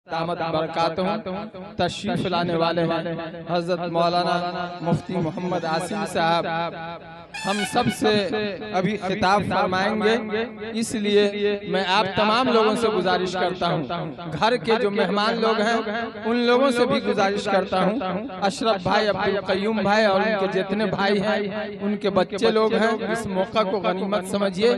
دامت برکاتہم تشریف لانے والے ہیں حضرت مولانا مفتی محمد عاصم صاحب ہم سب سے ابھی خطاب فرمائیں گے، اس لیے میں آپ تمام لوگوں سے گزارش کرتا ہوں، گھر کے جو مہمان لوگ ہیں ان لوگوں سے بھی گزارش کرتا ہوں، اشرف بھائی، عبدالقیوم بھائی اور ان کے جتنے بھائی ہیں، ان کے بچے لوگ ہیں، اس موقع کو غنیمت سمجھیے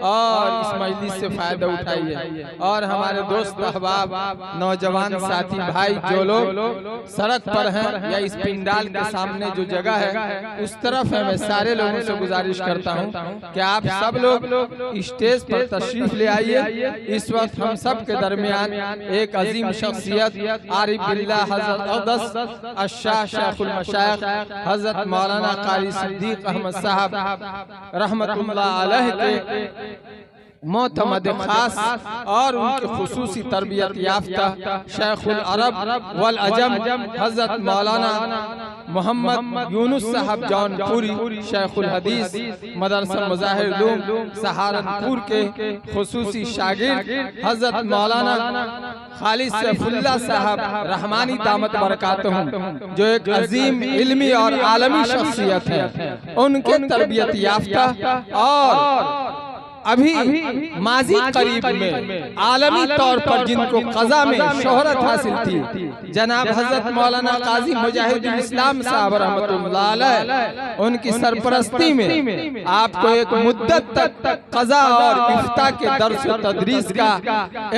اور اس مجلس سے فائدہ اٹھائیے، اور ہمارے دوست احباب نوجوان ساتھی بھائی جو لوگ سڑک پر ہیں یا اس پنڈال کے سامنے جو جگہ ہے اس طرف ہے، میں سارے لوگوں سے گزارش کرتا ہوں کہ آپ سب لوگ اسٹیج پر تشریف لے آئیے۔ اس وقت ہم سب کے درمیان ایک عظیم شخصیت عارف باللہ حضرت اقدس الشاہ شیخ المشائخ حضرت مولانا قاری صدیق احمد صاحب رحمت اللہ علیہ کے معتمد خاص اور ان کی خصوصی تربیت یافتہ شیخ العرب والعجم حضرت مولانا محمد یونس صاحب جون پوری شیخ الحدیث مدرسہ مظاہر علوم سہارنپور کے خصوصی شاگرد حضرت مولانا خالد سیف اللہ صاحب رحمانی دامت برکاتہم جو ایک عظیم علمی اور عالمی شخصیت ہے، ان کے تربیت یافتہ اور ابھی ماضی قریب میں عالمی طور پر جن کو قضا میں شہرت حاصل تھی جناب حضرت مولانا قاضی مجاہد اسلام صاحب رحمت اللہ علیہ، ان کی سرپرستی میں آپ کو ایک مدت تک قضا اور افتاء کے درس و تدریس کا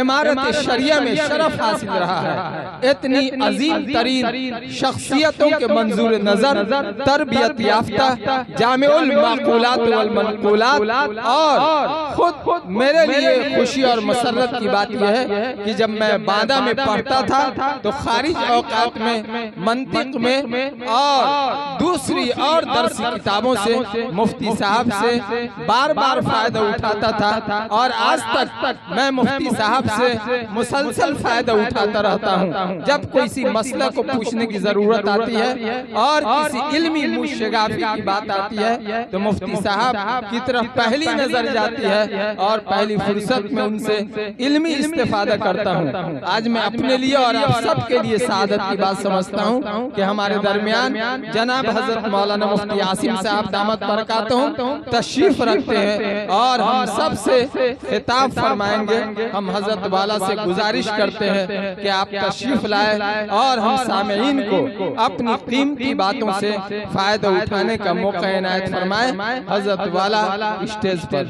امارت شریعہ میں شرف حاصل رہا ہے۔ اتنی عظیم ترین شخصیتوں کے منظور نظر تربیت یافتہ جامع المعقولات والمنقولات، اور خود میرے لیے خوشی اور مسرت کی بات یہ ہے کہ جب میں باندہ میں پڑھتا تھا تو خارج اوقات میں منطق میں اور دوسری اور درسی کتابوں سے مفتی صاحب سے بار بار فائدہ اٹھاتا تھا، اور آج تک میں مفتی صاحب سے مسلسل فائدہ اٹھاتا رہتا ہوں۔ جب کوئی سی مسئلہ کو پوچھنے کی ضرورت آتی ہے اور کسی علمی مشغافی کی بات آتی ہے تو مفتی صاحب کی طرف پہلی نظر جاتی ہے اور پہلی فرصت میں ان سے علمی استفادہ کرتا ہوں۔ آج میں اپنے لیے اور آپ سب کے لیے سعادت کی بات سمجھتا ہوں کہ ہمارے درمیان جناب حضرت مولانا مفتی عاصم صاحب دامت برکاتہم تشریف رکھتے ہیں، اور ہم سب سے خطاب فرمائیں گے۔ ہم حضرت والا سے گزارش کرتے ہیں کہ آپ تشریف لائیں اور ہم سامعین کو اپنی قیمتی باتوں سے فائدہ اٹھانے کا موقع عنایت فرمائیں۔ حضرت والا اسٹیج پر۔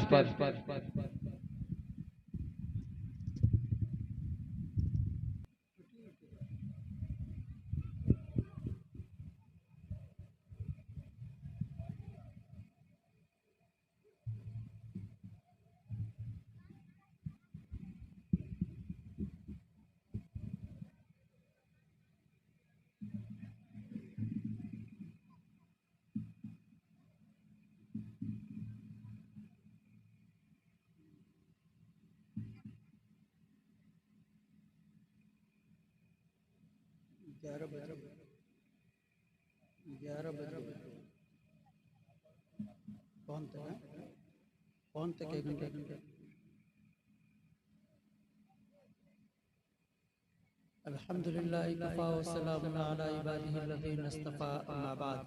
الحمدللہ کفا والسلام علی عبادہ الذین اصطفى اما بعد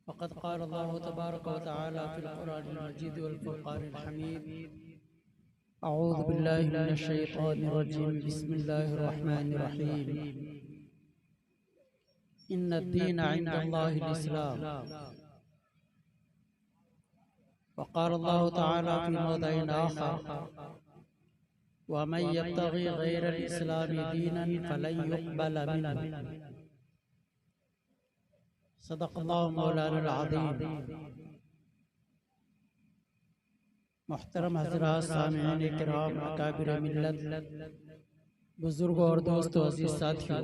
فقد قال اللہ تبارک وتعالی فی القرآن المجید والفرقان الحمید اعوذ باللہ من الشیطان الرجیم بسم اللہ الرحمن الرحیم ان الدین عند اللہ الاسلام وقال اللہ تعالی فی موضع آخر ومن يبتغي غير الإسلام دينا فلن يقبل منه صدق اللہ مولانا العظیم۔ محترم حضرات، سامعین کرام، اکابر ملت، بزرگوں اور دوستوں، عزیز ساتھیوں،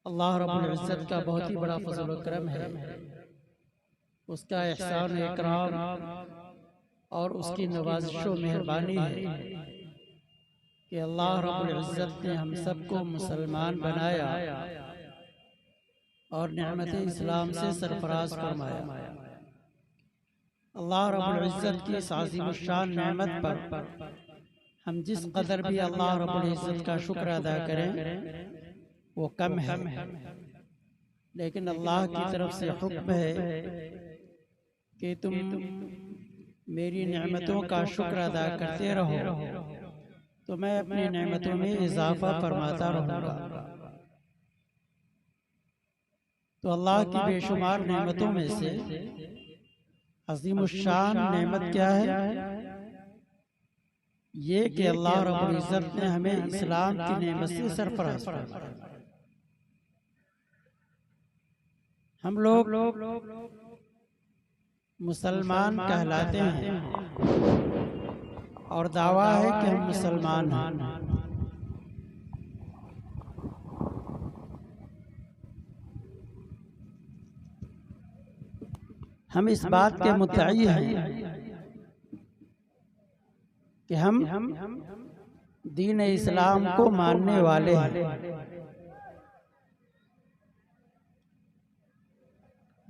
اللہ رب العزت کا بہت ہی بڑا فضل و کرم ہے، اس کا احسان و اکرام اور اس کی نوازش و مہربانی ہے کہ اللہ رب العزت نے ہم سب کو مسلمان بنایا اور نعمت اسلام سے سرفراز فرمایا۔ اللہ رب العزت کی اس عظیم الشان نعمت پر ہم جس قدر بھی اللہ رب العزت کا شکر ادا کریں وہ کم ہے، لیکن اللہ کی طرف سے حکم ہے کہ تم میری نعمتوں کا شکر ادا کرتے رہو تو میں اپنی نعمتوں میں اضافہ فرماتا رہوں گا۔ تو اللہ کی بے شمار نعمتوں میں سے عظیم الشان نعمت کیا ہے؟ یہ کہ اللہ رب العزت نے ہمیں اسلام کی نعمت سے سرفراز کیا۔ ہم لوگ مسلمان کہلاتے ہیں اور دعویٰ ہے کہ ہم مسلمان ہیں، ہم اس بات کے مدعی ہیں کہ ہم دین اسلام کو ماننے والے ہیں۔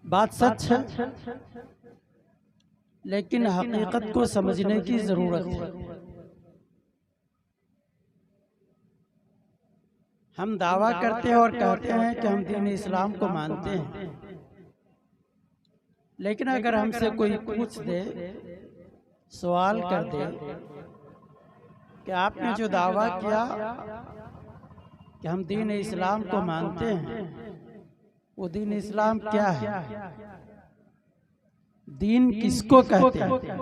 بات سچ ہے، لیکن حقیقت کو سمجھنے کی ضرورت ہے۔ ہم دعویٰ کرتے ہیں اور کہتے ہیں کہ ہم دین اسلام کو مانتے ہیں، لیکن اگر ہم سے کوئی پوچھ دے، سوال کر دے کہ آپ نے جو دعویٰ کیا کہ ہم دین اسلام کو مانتے ہیں، وہ دین اسلام کیا ہے؟ دین کس کو کہتے ہیں؟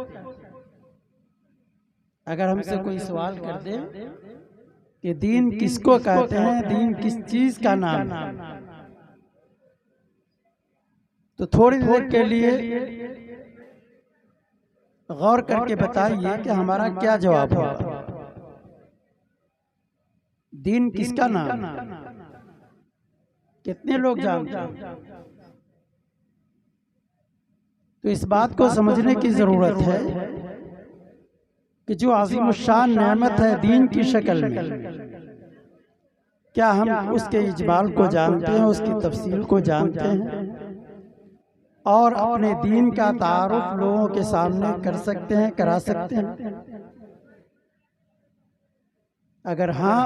اگر ہم سے کوئی سوال کر دے کہ دین کس کو کہتے ہیں، دین کس چیز کا نام ہے، تو تھوڑی دیر کے لیے غور کر کے بتائیے کہ ہمارا کیا جواب ہوگا۔ دین کس کا نام ہے؟ کتنے لوگ جانتے ہیں؟ تو اس بات کو سمجھنے کی ضرورت ہے کہ جو عظیم الشان نعمت ہے دین کی شکل میں، کیا ہم اس کے اجمال کو جانتے ہیں، اس کی تفصیل کو جانتے ہیں اور اپنے دین کا تعارف لوگوں کے سامنے کر سکتے ہیں، کرا سکتے ہیں؟ اگر ہاں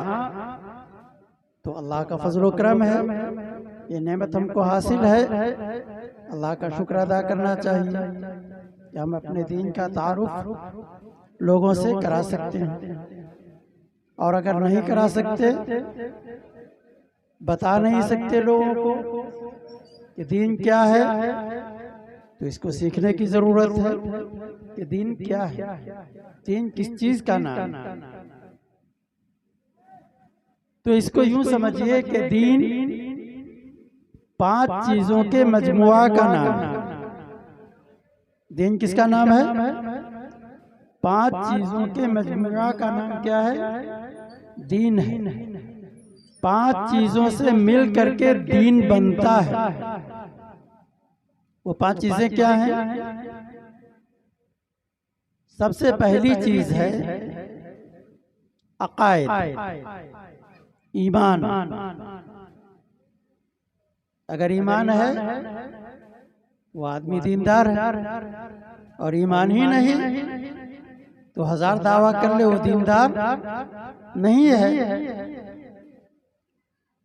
تو اللہ کا فضل و کرم ہے، یہ نعمت ہم کو حاصل ہے، اللہ کا شکر ادا کرنا چاہیے کہ ہم اپنے دین کا تعارف لوگوں سے کرا سکتے ہیں۔ اور اگر نہیں کرا سکتے، بتا نہیں سکتے لوگوں کو کہ دین کیا ہے، تو اس کو سیکھنے کی ضرورت ہے کہ دین کیا ہے، دین کس چیز کا نام ہے۔ تو اس کو یوں سمجھیے کہ دین 5 چیزوں کے مجموعہ کا نام ہے۔ دین کس کا نام ہے؟ 5 چیزوں کے مجموعہ کا نام کیا ہے؟ دین ہے۔ 5 چیزوں سے مل کر کے دین بنتا ہے۔ وہ 5 چیزیں کیا ہیں؟ سب سے پہلی چیز ہے عقائد، ایمان۔ اگر ایمان ہے وہ آدمی دیندار ہے، اور ایمان ہی نہیں تو 1000 دعویٰ کر لے وہ دیندار نہیں ہے۔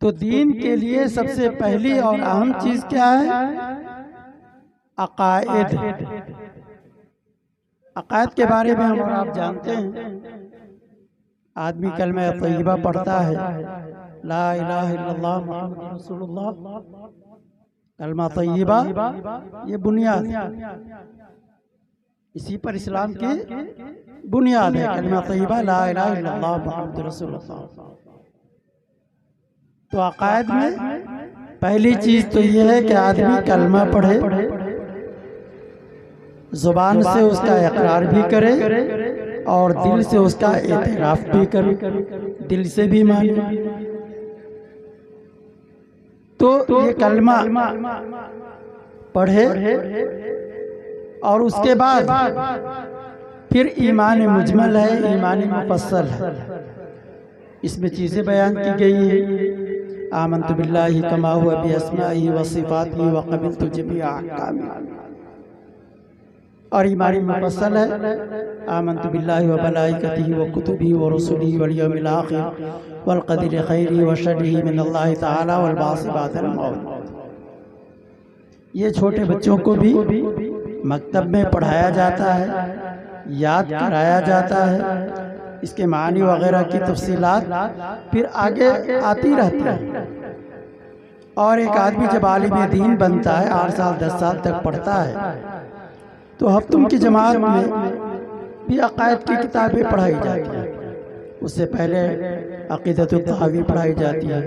تو دین کے لیے سب سے پہلی اور اہم چیز کیا ہے؟ عقائد۔ عقائد کے بارے میں ہم اور آپ جانتے ہیں، آدمی کلمہ طیبہ پڑھتا ہے، لا الہ الا اللہ محمد رسول اللہ، کلمہ طیبہ یہ بنیاد ہے، اسی پر اسلام کی بنیاد ہے، کلمہ طیبہ لا الہ الا اللہ محمد رسول اللہ۔ تو عقائد میں پہلی چیز تو یہ ہے کہ آدمی کلمہ پڑھے، زبان سے اس کا اقرار بھی کرے اور دل سے اس کا اعتراف بھی کرے، دل سے بھی مانے۔ تو یہ کلمہ پڑھے اور اس کے بعد پھر ایمان مجمل ہے، ایمان مفصل ہے، اس میں چیزیں بیان کی گئی ہیں۔ آمنت باللہ کما ہوا باسمائہ وصفاتہ وقبلت جمیع احکامہ۔ اور ایمانی مفصل ہے آمنت باللہ و ملائکتہ و کتبہ و رسلہ والیوم الآخر والقدر خیرہ و شرہ من اللہ تعالی والبعث بعد الموت۔ یہ چھوٹے بچوں کو بھی مکتب میں پڑھایا جاتا ہے، یاد کرایا جاتا ہے، اس کے معنی وغیرہ کی تفصیلات پھر آگے آتی رہتی ہے۔ اور ایک آدمی جب عالم دین بنتا ہے 8 سال 10 سال تک پڑھتا ہے تو ہفتوں کی جماعت میں بھی عقائد کی کتابیں پڑھائی جاتی ہیں۔ اس سے پہلے عقیدۃ الطحاوی پڑھائی جاتی ہے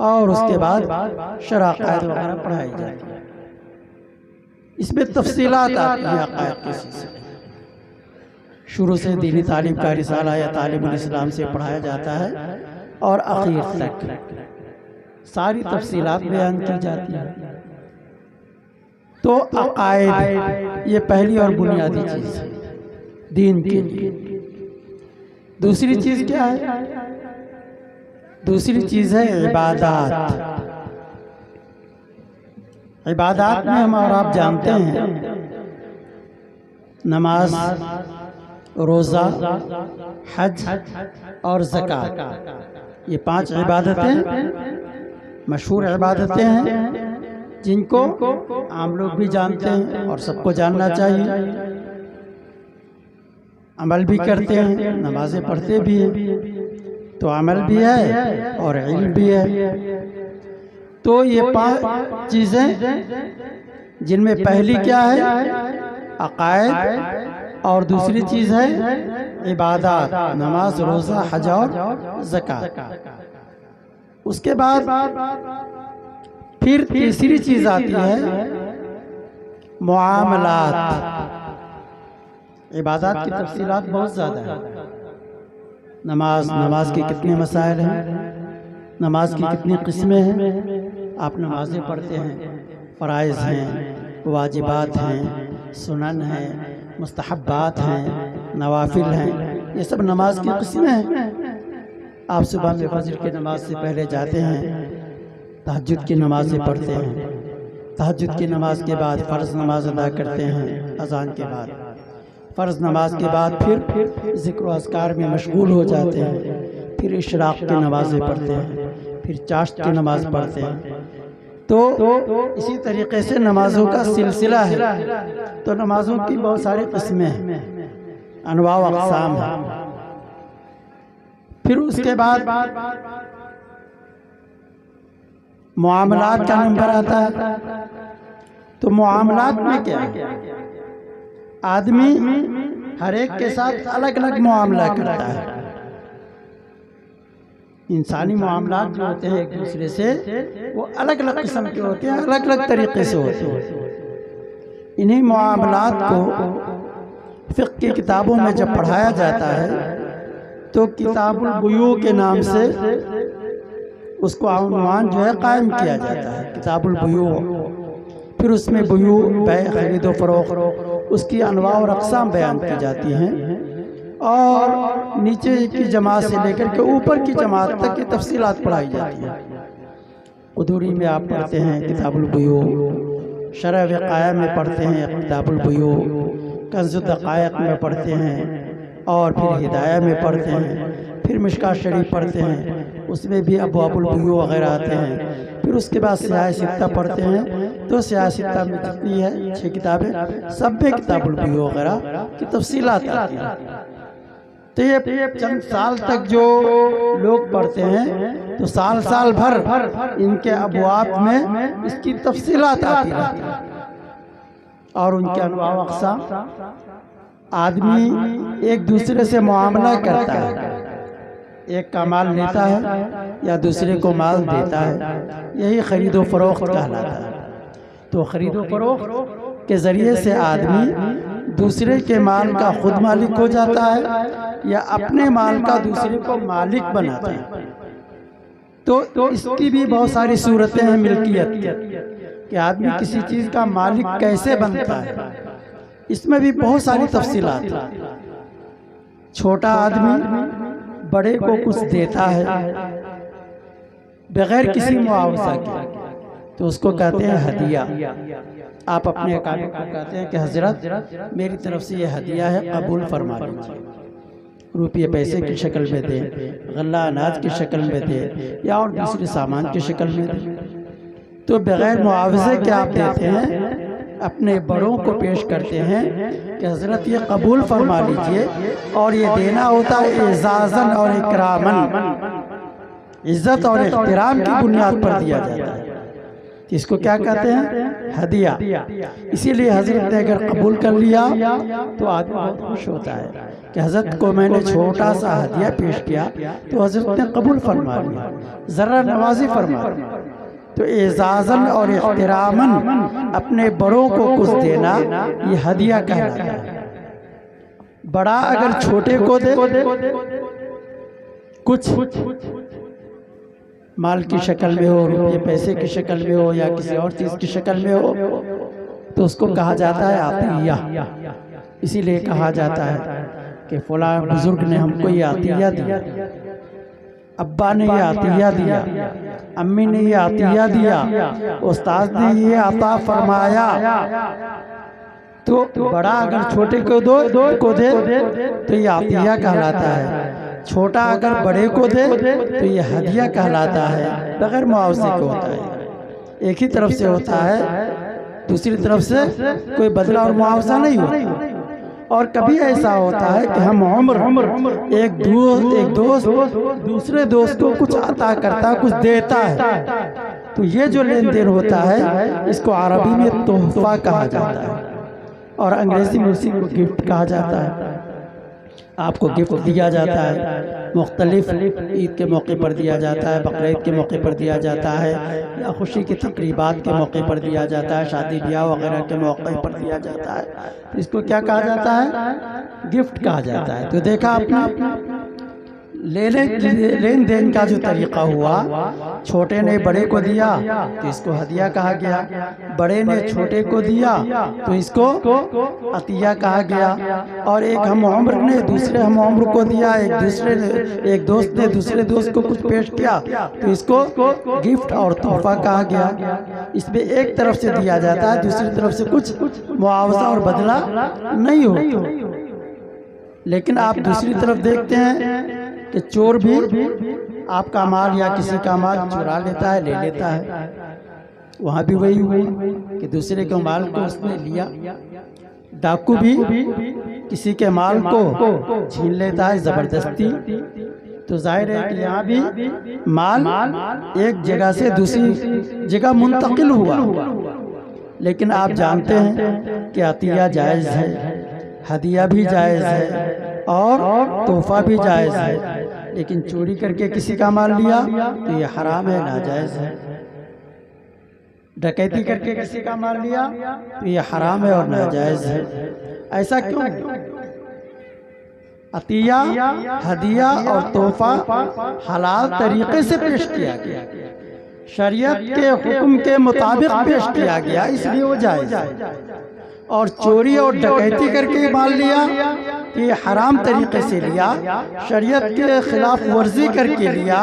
اور اس کے بعد شرح عقائد وغیرہ پڑھائی جاتی ہے۔ اس میں تفصیلات آتی ہیں عقائد کے سلسلے۔ شروع سے دینی تعلیم کا رسالہ یا تعلیم الاسلام سے پڑھایا جاتا ہے اور اخیر تک ساری تفصیلات بیان کی جاتی ہیں۔ تو عقائد یہ پہلی اور بنیادی چیز ہے دین کے لیے۔ دوسری چیز کیا ہے؟ دوسری چیز ہے عبادات۔ عبادات میں ہم اور آپ جانتے ہیں نماز، روزہ، حج اور زکوٰۃ، یہ 5 عبادتیں مشہور عبادتیں ہیں جن کو عام لوگ بھی جانتے ہیں اور سب کو جاننا چاہیے، عمل بھی کرتے ہیں، نمازیں پڑھتے بھی ہیں، تو عمل بھی ہے اور علم بھی ہے۔ تو یہ 5 چیزیں جن میں پہلی کیا ہے؟ عقائد، اور دوسری چیز ہے عبادات، نماز، روزہ، حج اور زکوٰۃ۔ اس کے بعد پھر تیسری چیز آتی ہے معاملات۔ عبادات کی تفصیلات بہت زیادہ ہیں۔ نماز کے کتنے مسائل ہیں، نماز کی کتنی قسمیں ہیں، آپ نمازیں پڑھتے ہیں، فرائض ہیں، واجبات ہیں، سنن ہیں، مستحبات ہیں، نوافل ہیں، یہ سب نماز کی قسمیں ہیں۔ آپ صبح میں فجر کی نماز سے پہلے جاتے ہیں، تہجد کی نمازیں پڑھتے ہیں، تہجد کی نماز کے بعد فرض نماز ادا کرتے ہیں اذان کے بعد، فرض نماز کے بعد پھر ذکر و اذکار میں مشغول ہو جاتے ہیں، پھر اشراق کی نمازیں پڑھتے ہیں، پھر چاشت کی نماز پڑھتے ہیں۔ تو اسی طریقے سے نمازوں کا سلسلہ ہے۔ تو نمازوں کی بہت ساری قسمیں ہیں، انواع و اقسام ہیں۔ پھر اس کے بعد معاملات کا نمبر آتا ہے۔ تو معاملات میں کیا ہے؟ آدمی ہر ایک کے ساتھ الگ الگ معاملہ کرتا ہے۔ انسانی معاملات جو ہوتے ہیں ایک دوسرے سے وہ الگ الگ قسم کے ہوتے ہیں، الگ الگ طریقے سے ہوتے ہیں۔ انہی معاملات کو فقہ کی کتابوں میں جب پڑھایا جاتا ہے تو کتاب البیوع کے نام سے اس کو عنوان جو ہے قائم کیا جاتا ہے، کتاب البیوع۔ پھر اس میں بیوع، بیع، خرید و فروخت، اس کی انواع اور اقسام بیان کی جاتی ہیں، اور نیچے کی جماعت سے لے کر کے اوپر کی جماعت تک کی تفصیلات پڑھائی جاتی ہیں۔ قدوری میں آپ پڑھتے ہیں کتاب البیوع، شرح وقایہ میں پڑھتے ہیں کتاب البیوع، کنز الدقائق میں پڑھتے ہیں، اور پھر ہدایہ میں پڑھتے ہیں، پھر مشکاۃ شریف پڑھتے ہیں، اس میں بھی ابواب البیوع وغیرہ آتے ہیں۔ پھر اس کے بعد سیاہ ستہ پڑھتے ہیں، تو سیاہ ستہ میں جتنی ہے 6 کتابیں، سب میں کتاب البیوع وغیرہ کی تفصیلات آتی ہیں۔ تو یہ چند سال تک جو لوگ پڑھتے ہیں تو سال سال بھر ان کے ابواب میں اس کی تفصیلات آتی رہتی ہیں، اور ان کے انواع و اقسام۔ آدمی ایک دوسرے سے معاملہ کرتا ہے، ایک کا مال لیتا ہے یا دوسرے کو مال دیتا ہے، یہی خرید و فروخت کہلاتا ہے۔ تو خرید و فروخت کے ذریعے سے آدمی دوسرے کے مال کا خود مالک ہو جاتا ہے یا اپنے مال کا دوسرے کو مالک بناتا ہے۔ تو اس کی بھی بہت ساری صورتیں ہیں ملکیت کی، کہ آدمی کسی چیز کا مالک کیسے بنتا ہے، اس میں بھی بہت ساری تفصیلات ہیں۔ چھوٹا آدمی بڑے کو کچھ دیتا ہے بغیر کسی معاوضہ کے، تو اس کو کہتے ہیں ہدیہ۔ آپ اپنے اکابر کو کہتے ہیں کہ حضرت میری طرف سے یہ ہدیہ ہے، قبول فرما لیجیے، روپیے پیسے کی شکل میں دے، غلہ اناج کی شکل میں دے، یا اور دوسرے سامان کی شکل میں دے۔ تو بغیر معاوضے کے آپ دیتے ہیں، اپنے بڑوں کو پیش کرتے ہیں کہ حضرت یہ قبول فرما لیجئے، اور یہ دینا ہوتا ہے اعزازاً اور اکراماً، عزت اور احترام کی بنیاد پر دیا جاتا ہے۔ اس کو کیا کہتے ہیں؟ ہدیہ۔ اسی لیے حضرت نے اگر قبول کر لیا تو آدمی بہت خوش ہوتا ہے کہ حضرت کو میں نے چھوٹا سا ہدیہ پیش کیا تو حضرت نے قبول فرما لیا، ذرا نوازی فرما لیا۔ تو اعزازاً اور احتراماً اپنے بڑوں کو کچھ دینا یہ ہدیہ کہلاتا ہے۔ بڑا اگر چھوٹے کو دے کچھ مال کی شکل میں ہو، روپے پیسے کی شکل میں ہو، یا کسی اور چیز کی شکل میں ہو، تو اس کو کہا جاتا ہے عطیہ۔ اسی لیے کہا جاتا ہے کہ فلاں بزرگ نے ہم کو یہ عطیہ دیا، ابا نے یہ عطیہ دیا، امی نے یہ عطیہ دیا، استاد نے یہ عطا فرمایا۔ تو بڑا اگر چھوٹے کو دے تو یہ عطیہ کہلاتا ہے، چھوٹا اگر بڑے کو دے تو یہ ہدیہ کہلاتا ہے، بغیر معاوضے کے ہوتا ہے۔ ایک ہی طرف سے ہوتا ہے، دوسری طرف سے کوئی بدلہ اور معاوضہ نہیں ہوتا۔ اور کبھی ایسا ہوتا ہے کہ ہم عمر ایک دوست دوسرے دوست کو کچھ عطا کرتا، کچھ دیتا ہے، تو یہ جو لین دین ہوتا ہے اس کو عربی میں تحفہ کہا جاتا ہے، اور انگریزی میں اسی کو گفٹ کہا جاتا ہے۔ آپ کو گفٹ دیا جاتا ہے، مختلف عید کے موقع پر دیا جاتا ہے، بقرعید کے موقع پر دیا جاتا ہے، یا خوشی کی تقریبات کے موقع پر دیا جاتا ہے، شادی بیاہ وغیرہ کے موقع پر دیا جاتا ہے۔ اس کو کیا کہا جاتا ہے؟ گفٹ کہا جاتا ہے۔ تو دیکھا آپ نے لین دین کا جو طریقہ ہوا، چھوٹے نے بڑے کو دیا تو اس کو ہدیہ کہا گیا، بڑے نے چھوٹے کو دیا تو اس کو عطیہ کہا گیا، اور ایک ہم عمر نے دوسرے ہم عمر کو دیا، ایک دوست نے دوسرے دوست کو کچھ پیش کیا تو اس کو گفٹ اور تحفہ کہا گیا۔ اس میں ایک طرف سے دیا جاتا ہے، دوسری طرف سے کچھ معاوضہ اور بدلہ نہیں ہوتا۔ لیکن آپ دوسری طرف دیکھتے ہیں کہ چور بھی آپ کا مال یا کسی کا مال چرا لیتا ہے، لے لیتا ہے۔ وہاں بھی وہی ہوئی کہ دوسرے کے مال کو اس نے لیا۔ ڈاکو بھی کسی کے مال کو چھین لیتا ہے زبردستی۔ تو ظاہر ہے کہ یہاں بھی مال ایک جگہ سے دوسری جگہ منتقل ہوا، لیکن آپ جانتے ہیں کہ عطیہ جائز ہے، ہدیہ بھی جائز ہے، اور تحفہ بھی جائز ہے۔ لیکن چوری کر کے کسی کا مال لیا تو یہ حرام ہے، ناجائز ہے۔ ڈکیتی کر کے کسی کا مال لیا تو یہ حرام ہے اور ناجائز ہے۔ ایسا کیوں؟ عطیہ، ہدیہ اور تحفہ حلال طریقے سے پیش کیا گیا، شریعت کے حکم کے مطابق پیش کیا گیا، اس لیے وہ جائز ہے۔ اور چوری اور ڈکیتی کر کے مال لیا یہ حرام طریقے سے لیا، شریعت کے خلاف ورزی کر کے لیا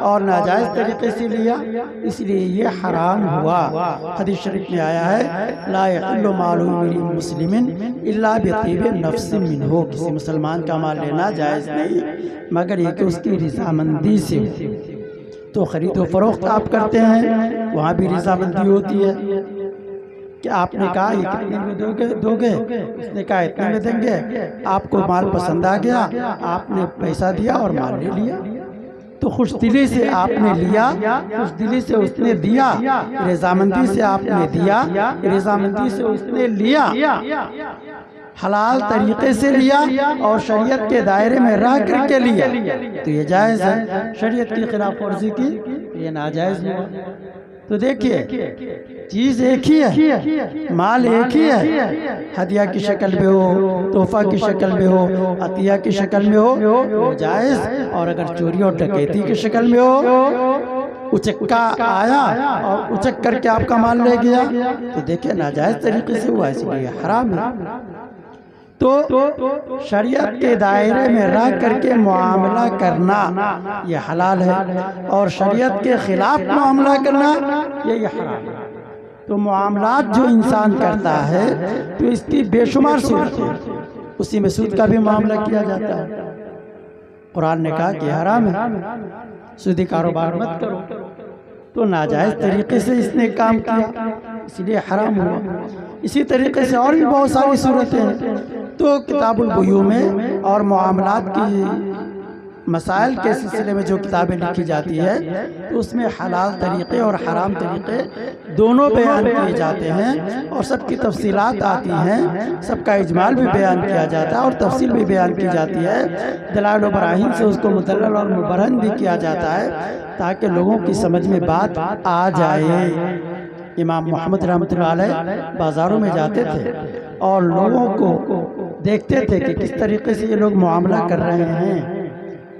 اور ناجائز طریقے سے لیا، اس لیے یہ حرام ہوا۔ حدیث شریف میں آیا ہے لا یحل مال امرئ مسلم الا بطیب نفس منہ، کسی مسلمان کا مال لینا جائز نہیں مگر یہ کہ اس کی رضامندی سے۔ تو خرید و فروخت آپ کرتے ہیں، وہاں بھی رضامندی ہوتی ہے کہ آپ نے کہا یہ کتنے میں دو گے، اس نے کہا اتنے میں دیں گے، آپ کو مال پسند آ گیا، آپ نے پیسہ دیا اور مال لے لیا، تو خوش دلی سے آپ نے لیا، خوش دلی سے اس نے دیا، رضامندی سے آپ نے دیا، رضامندی سے اس نے لیا، حلال طریقے سے لیا اور شریعت کے دائرے میں رہ کر کے لیا تو یہ جائز ہے، شریعت کی خلاف ورزی کی یہ ناجائز ہوا۔ تو دیکھیے چیز ایک ہی ہے، مال ایک ہی ہے، ہدیہ کی شکل میں ہو، تحفہ کی شکل میں ہو، عطیہ کی شکل میں ہو وہ جائز، اور اگر چوری اور ڈکیتی کی شکل میں ہو، اچکا آیا اور اچک کر کے آپ کا مال لے گیا تو دیکھیں ناجائز طریقے سے ہوا، اس لیے حرام ہے۔ تو شریعت کے دائرے میں رہ کر کے معاملہ کرنا یہ حلال ہے، اور شریعت کے خلاف معاملہ کرنا یہ حرام ہے۔ تو معاملات جو انسان کرتا ہے تو اس کی بے شمار صورتیں ہیں، اسی میں سود کا بھی معاملہ کیا جاتا ہے۔ قرآن نے کہا کہ حرام ہے، سودی کاروبار مت کرو، تو ناجائز طریقے سے اس نے کام کیا اس لیے حرام ہوا۔ اسی طریقے سے اور بھی بہت ساری صورتیں ہیں۔ تو کتاب البیوع میں اور معاملات کی مسائل کے سلسلے میں جو کتابیں لکھی جاتی ہے تو اس میں حلال طریقے اور حرام طریقے دونوں بیان کیے جاتے ہیں، اور سب کی تفصیلات آتی ہیں، سب کا اجمال بھی بیان کیا جاتا ہے اور تفصیل بھی بیان کی جاتی ہے، دلائل و براہین سے اس کو مدلل اور مبرہن بھی کیا جاتا ہے تاکہ لوگوں کی سمجھ میں بات آ جائے۔ امام محمد رحمۃ اللہ علیہ بازاروں میں جاتے تھے اور لوگوں کو دیکھتے تھے کہ کس طریقے سے یہ لوگ معاملہ کر رہے ہیں،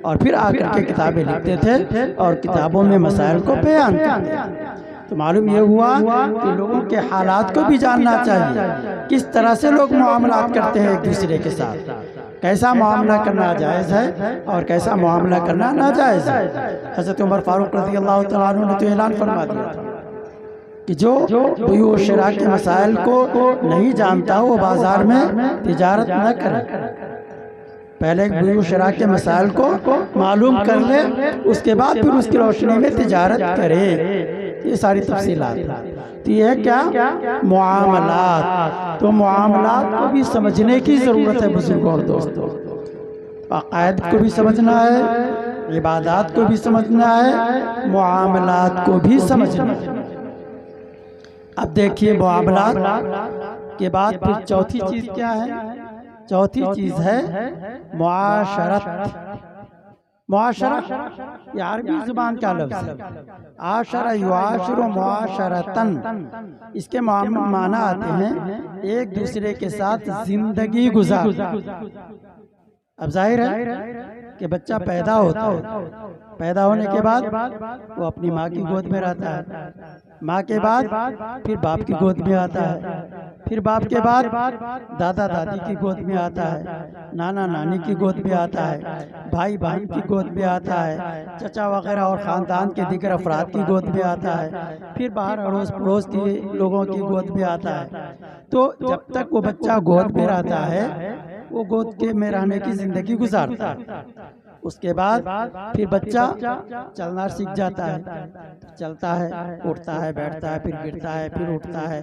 اور پھر آ کر کے کتابیں لکھتے تھے اور کتابوں میں مسائل کو بیان کرتے تھے۔ تو معلوم یہ ہوا کہ لوگوں کے حالات کو بھی جاننا چاہیے، کس طرح سے لوگ معاملات کرتے ہیں ایک دوسرے کے ساتھ، کیسا معاملہ کرنا جائز ہے اور کیسا معاملہ کرنا ناجائز ہے۔ حضرت عمر فاروق رضی اللہ تعالیٰ عنہ نے تو اعلان فرما دیا تھا کہ جو بیوع و شراء کے مسائل کو نہیں جانتا وہ بازار میں تجارت نہ کرے، پہلے بیوع و شراء کے مسائل کو معلوم کر لے، اس کے بعد پھر اس کی روشنی میں تجارت کرے۔ یہ ساری تفصیلات تو یہ ہے کیا؟ معاملات۔ تو معاملات کو بھی سمجھنے کی ضرورت ہے بزرگوں اور دوستوں، عقائد کو بھی سمجھنا ہے، عبادات کو بھی سمجھنا ہے، معاملات کو بھی سمجھنا ہے۔ اب دیکھیے معاملات کے بعد پھر چوتھی چیز کیا ہے؟ چوتھی چیز ہے معاشرت۔ معاشرت یہ عربی زبان کا لفظ ہے، عاشر یعاشر معاشرتن، اس کے معنی آتے ہیں ایک دوسرے کے ساتھ زندگی گزار۔ اب ظاہر ہے کہ بچہ پیدا ہوتا ہے، پیدا ہونے کے بعد وہ اپنی ماں کی گود میں رہتا ہے، ماں کے بعد پھر باپ کی گود میں آتا ہے، پھر باپ کے بعد دادا دادی کی گود میں آتا ہے، نانا نانی کی گود میں آتا ہے، بھائی بہن کی گود میں آتا ہے، چچا وغیرہ اور خاندان کے دیگر افراد کی گود میں آتا ہے، پھر باہر اڑوس پڑوس کے لوگوں کی گود میں آتا ہے۔ تو جب تک وہ بچہ گود میں رہتا ہے وہ گود کے میں رہنے کی زندگی گزارتا ہے۔ اس کے بعد پھر بچہ چلنا سیکھ جاتا ہے، چلتا ہے، اٹھتا ہے، بیٹھتا ہے، پھر گرتا ہے، پھر اٹھتا ہے،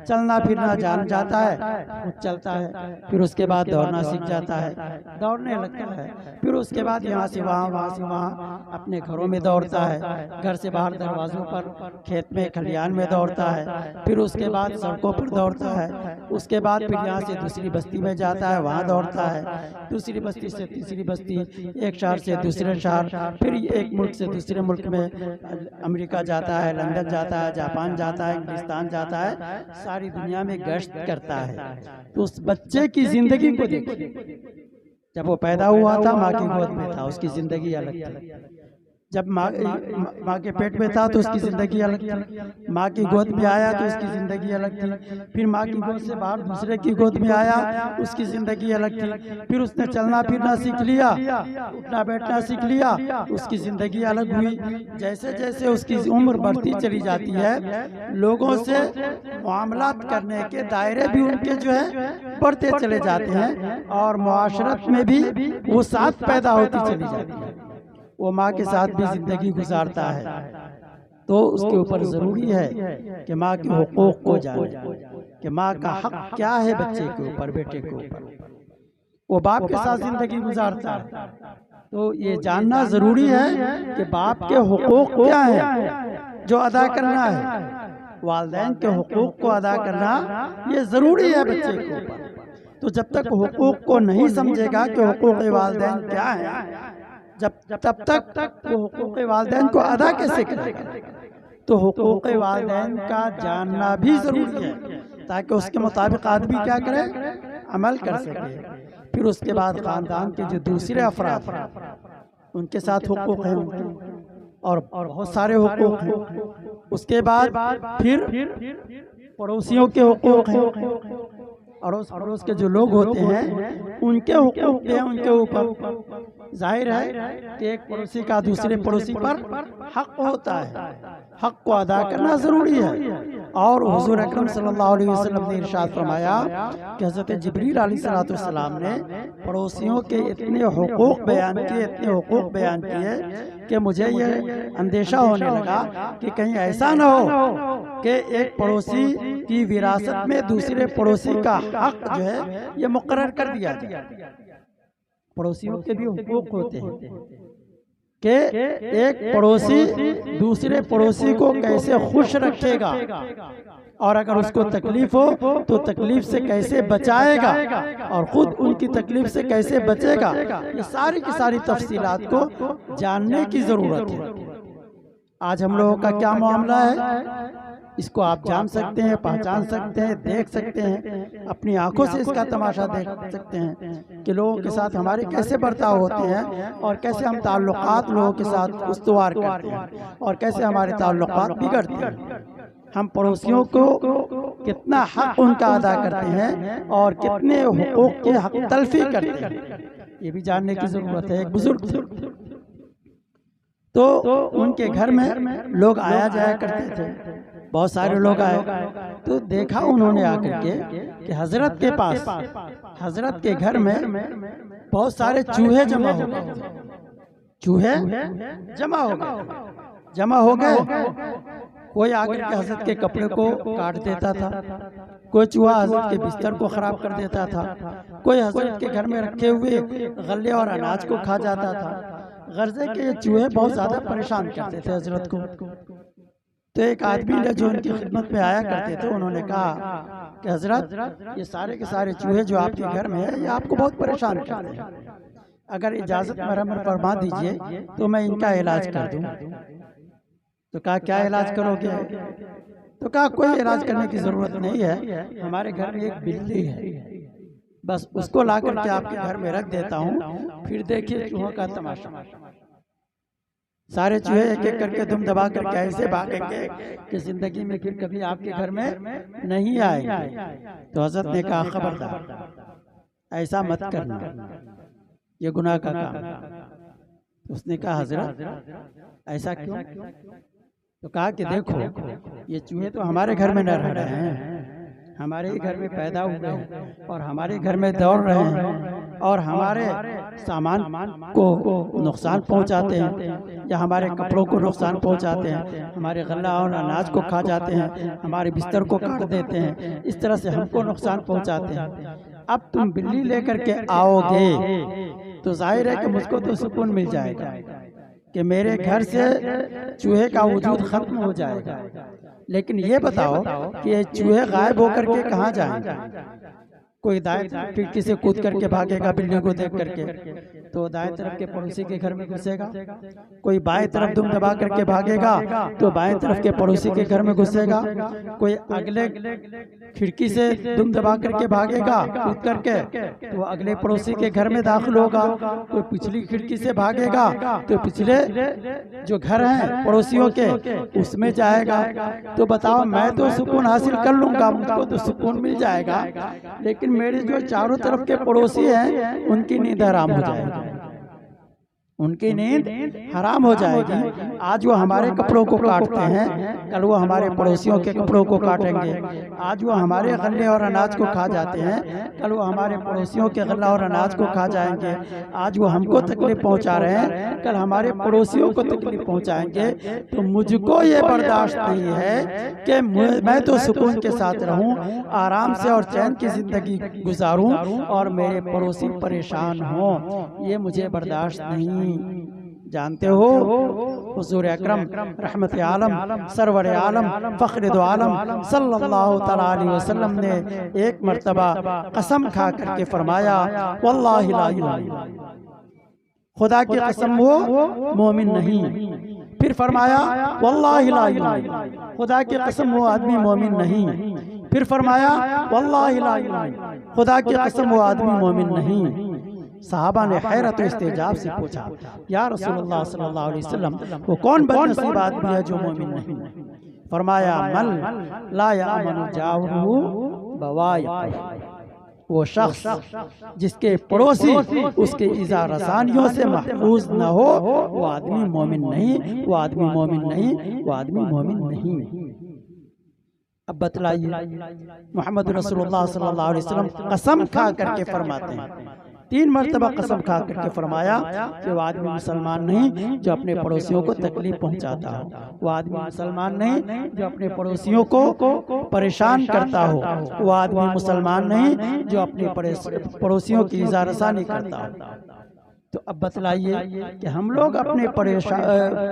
چلنا پھرنا جان جاتا ہے، خود چلتا ہے، پھر اس کے بعد دوڑنا سیکھ جاتا ہے، دوڑنے لگتا ہے، پھر اس کے بعد یہاں سے وہاں، وہاں سے وہاں اپنے گھروں میں دوڑتا ہے، گھر سے باہر دروازوں پر، کھیت میں، کھلیان میں دوڑتا ہے، پھر اس کے بعد سڑکوں پر دوڑتا ہے، اس کے بعد پھر یہاں سے دوسری بستی میں جاتا ہے، وہاں دوڑتا ہے، دوسری بستی سے تیسری بستی، ایک شہر سے دوسرے شہر، پھر ایک ملک سے دوسرے ملک میں، امریکہ جاتا ہے، لندن جاتا ہے، جاپان جاتا ہے، انگلستان جاتا ہے، ساری دنیا میں گشت کرتا ہے۔ تو اس بچے کی زندگی کو دیکھیں، جب وہ پیدا ہوا تھا ماں کی گود میں تھا، اس کی زندگی الگ تھی، جب ماں کے پیٹ میں تھا تو اس کی زندگی الگ تھی، ماں کی گود میں آیا تو اس کی زندگی الگ تھی، پھر ماں کی گود سے باہر دوسرے کی گود میں آیا، اس کی زندگی الگ تھی، پھر اس نے چلنا پھرنا سیکھ لیا، اٹھنا بیٹھنا سیکھ لیا، اس کی زندگی الگ ہوئی۔ جیسے جیسے اس کی عمر بڑھتی چلی جاتی ہے، لوگوں سے معاملات کرنے کے دائرے بھی ان کے جو ہے بڑھتے چلے جاتے ہیں، اور معاشرت میں بھی وہ ساتھ پیدا ہوتی چلی جاتی ہے، وہ ماں کے ساتھ بھی زندگی گزارتا ہے۔ تو اس کے اوپر ضروری ہے کہ ماں کے حقوق کو جانے، کہ ماں کا حق کیا ہے بچے کے اوپر، بیٹے کے اوپر، وہ باپ کے ساتھ زندگی گزارتا ہے، تو یہ جاننا ضروری ہے کہ باپ کے حقوق کیا ہیں جو ادا کرنا ہے، والدین کے حقوق کو ادا کرنا یہ ضروری ہے بچے کے اوپر۔ تو جب تک حقوق کو نہیں سمجھے گا کہ حقوق والدین کیا ہیں، تب تک وہ حقوق والدین کو ادا کیسے کرے گا؟ تو حقوق والدین کا جاننا بھی ضروری ہے تاکہ اس کے مطابق آدمی کیا کرے، عمل کر سکے۔ پھر اس کے بعد خاندان کے جو دوسرے افراد ہیں ان کے ساتھ حقوق ہیں، اور بہت سارے حقوق ہیں۔ اس کے بعد پھر پڑوسیوں کے حقوق ہیں، اور اس پڑوس کے جو لوگ ہوتے ہیں ان کے حقوق بھی ہیں ان کے اوپر. ظاہر ہے کہ ایک پڑوسی کا دوسرے پڑوسی پر حق ہوتا ہے، حق کو ادا کرنا ضروری ہے. اور حضور اکرم صلی اللہ علیہ وسلم نے ارشاد فرمایا کہ حضرت جبریل علیہ السلام نے پڑوسیوں کے اتنے حقوق بیان کیے کہ مجھے یہ اندیشہ ہونے لگا کہ کہیں ایسا نہ ہو کہ ایک پڑوسی کی وراثت میں دوسرے پڑوسی کا حق جو ہے یہ مقرر کر دیا جائے. پڑوسیوں کے بھی حقوق ہوتے ہیں کہ ایک پڑوسی دوسرے پڑوسی کو کیسے خوش رکھے گا، اور اگر اس کو تکلیف ہو تو تکلیف سے کیسے بچائے گا، اور خود ان کی تکلیف سے کیسے بچے گا. یہ ساری کی ساری تفصیلات کو جاننے کی ضرورت ہے. آج ہم لوگوں کا کیا معاملہ ہے اس کو آپ جان سکتے ہیں، پہچان سکتے ہیں، دیکھ سکتے ہیں، اپنی آنکھوں سے اس کا تماشا دیکھ سکتے ہیں کہ لوگوں کے ساتھ ہمارے کیسے برتاؤ ہوتے ہیں، اور کیسے ہم تعلقات لوگوں کے ساتھ استوار کرتے ہیں، اور کیسے ہمارے تعلقات بگڑتے ہیں. ہم پڑوسیوں کو کتنا حق ان کا ادا کرتے ہیں اور کتنے حقوق کے حق تلفی کرتے ہیں، یہ بھی جاننے کی ضرورت ہے. ایک بزرگ تھے تو ان کے گھر میں لوگ آیا جایا کرتے تھے، بہت سارے لوگ آئے تو دیکھا انہوں نے آ کر کے کہ حضرت کے پاس، حضرت کے گھر میں بہت سارے چوہے جمع ہو گئے. چوہے جمع ہو گئے. کوئی آ کر کے حضرت کے کپڑے کو کاٹ دیتا تھا، کوئی چوہا حضرت کے بستر کو خراب کر دیتا تھا، کوئی حضرت کے گھر میں رکھے ہوئے غلے اور اناج کو کھا جاتا تھا. غرضے کے یہ چوہے بہت زیادہ پریشان کرتے تھے حضرت کو. تو ایک آدمی نے جو ان کی خدمت میں آیا کرتے تھے انہوں نے کہا کہ حضرت یہ سارے کے سارے چوہے جو آپ کے گھر میں ہیں یہ آپ کو بہت پریشان کرتے ہیں، اگر اجازت مرحمت فرما دیجئے تو میں ان کا علاج کر دوں. تو کہا کیا علاج کرو گے؟ تو کہا کوئی علاج کرنے کی ضرورت نہیں ہے، ہمارے گھر میں ایک بلی ہے، بس اس کو لا کر کے آپ کے گھر میں رکھ دیتا ہوں، پھر دیکھیے چوہوں کا تماشا. سارے چوہے ایک ایک کر کے دم دبا کر کے ایسے بھاگیں گے کہ زندگی میں پھر کبھی آپ کے گھر میں نہیں آئیں گے. تو حضرت نے کہا خبردار ایسا مت کرنا، یہ گناہ کا کام. اس نے کہا حضرت ایسا کیوں؟ تو کہا کہ دیکھو یہ چوہے تو ہمارے گھر میں نہ رہ رہے ہیں، ہمارے ہی گھر میں پیدا ہوئے ہیں اور ہمارے گھر میں دوڑ رہے ہیں اور ہمارے سامان کو نقصان پہنچاتے ہیں یا ہمارے کپڑوں کو نقصان پہنچاتے ہیں، ہمارے غلہ اور اناج کو کھا جاتے ہیں، ہمارے بستر کو کاٹ دیتے ہیں، اس طرح سے ہم کو نقصان پہنچاتے ہیں. اب تم بلی لے کر کے آؤ گے تو ظاہر ہے کہ مجھ کو تو سکون مل جائے گا کہ میرے گھر سے چوہے کا وجود ختم ہو جائے گا. لیکن یہ بتاؤ کہ یہ چوہے غائب ہو کر کے کہاں جائیں گے؟ کوئی دائیں کھڑکی سے کود کر کے بھاگے گا بلی کو دیکھ کر کے تو دائیں طرف کے پڑوسی کے گھر میں گھسے گا، کوئی بائیں طرف دم دبا کر کے بھاگے گا تو بائیں طرف کے پڑوسی کے گھر میں گھسے گا، کوئی اگلے کھڑکی سے دم دبا کر کے بھاگے گا کود کر کے تو اگلے پڑوسی کے گھر میں داخل ہوگا، کوئی پچھلی کھڑکی سے بھاگے گا تو پچھلے جو گھر ہیں پڑوسیوں کے اس میں جائے گا. تو بتاؤ میں تو سکون حاصل کر لوں گا، مجھ کو تو سکون مل جائے گا، لیکن میرے جو چاروں طرف کے پڑوسی ہیں ان کی نیند حرام ہو جائے گی، ان کی نیند حرام ہو جائے گی. آج وہ ہمارے کپڑوں کو کاٹتے ہیں، کل وہ ہمارے پڑوسیوں کے کپڑوں کو کاٹیں گے. آج وہ ہمارے غلے اور اناج کو کھا جاتے ہیں، کل وہ ہمارے پڑوسیوں کے غلہ اور اناج کو کھا جائیں گے. آج وہ ہم کو تکلیف پہنچا رہے ہیں، کل ہمارے پڑوسیوں کو تکلیف پہنچائیں گے. تو مجھ کو یہ برداشت نہیں ہے کہ میں تو سکون کے ساتھ رہوں، آرام سے اور چین کی زندگی گزاروں اور میرے پڑوسی پریشان ہوں، یہ مجھے برداشت نہیں. جانتے ہو حضور اکرم رحمت عالم سرور عالم فخر دو عالم صلی اللہ تعالی علیہ وسلم نے ایک مرتبہ قسم کھا کر کے فرمایا واللہ لا الہ، خدا کی قسم وہ مومن نہیں. پھر فرمایا واللہ لا الہ، خدا کی قسم وہ آدمی مومن نہیں. پھر فرمایا واللہ لا الہ، خدا کی قسم وہ آدمی مومن نہیں. صحابہ نے حیرت و استعجاب سے پوچھا یا رسول اللہ صلی اللہ علیہ وسلم وہ کون بدنصیب آدمی ہے جو مومن نہیں؟ فرمایا من لا یامن جارہ بوائقہ، وہ شخص جس کے پڑوسی اس کے ایذا رسانیوں سے محفوظ نہ ہو، وہ آدمی مومن نہیں، وہ آدمی مومن نہیں، وہ آدمی مومن نہیں۔ اب بتلائیے، محمد رسول اللہ صلی اللہ علیہ وسلم قسم کھا کر کے فرماتے ہیں، 3 مرتبہ قسم کھا کر کے فرمایا کہ وہ آدمی مسلمان نہیں جو اپنے پڑوسیوں کو تکلیف پہنچاتا ہو، وہ آدمی مسلمان نہیں جو اپنے پڑوسیوں کو پریشان کرتا ہو، وہ آدمی مسلمان نہیں جو اپنے پڑوسیوں کی ایذا رسانی کرتا ہو۔ تو اب بتلائیے کہ ہم لوگ اپنے